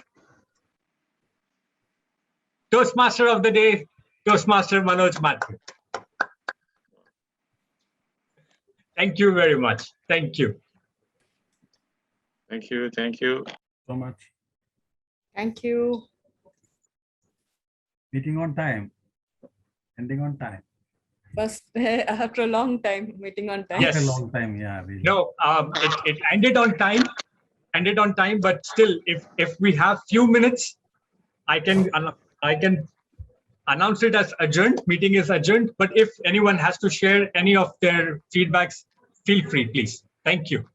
Toastmaster of the day, Toastmaster Manoj Mathur. Thank you very much. Thank you. Thank you. Thank you so much. Thank you. Meeting on time, ending on time. First, after a long time, meeting on time. Yes. After a long time, yeah. No, it ended on time, but still, if we have few minutes, I can announce it as adjourned. Meeting is adjourned. But if anyone has to share any of their feedbacks, feel free, please. Thank you.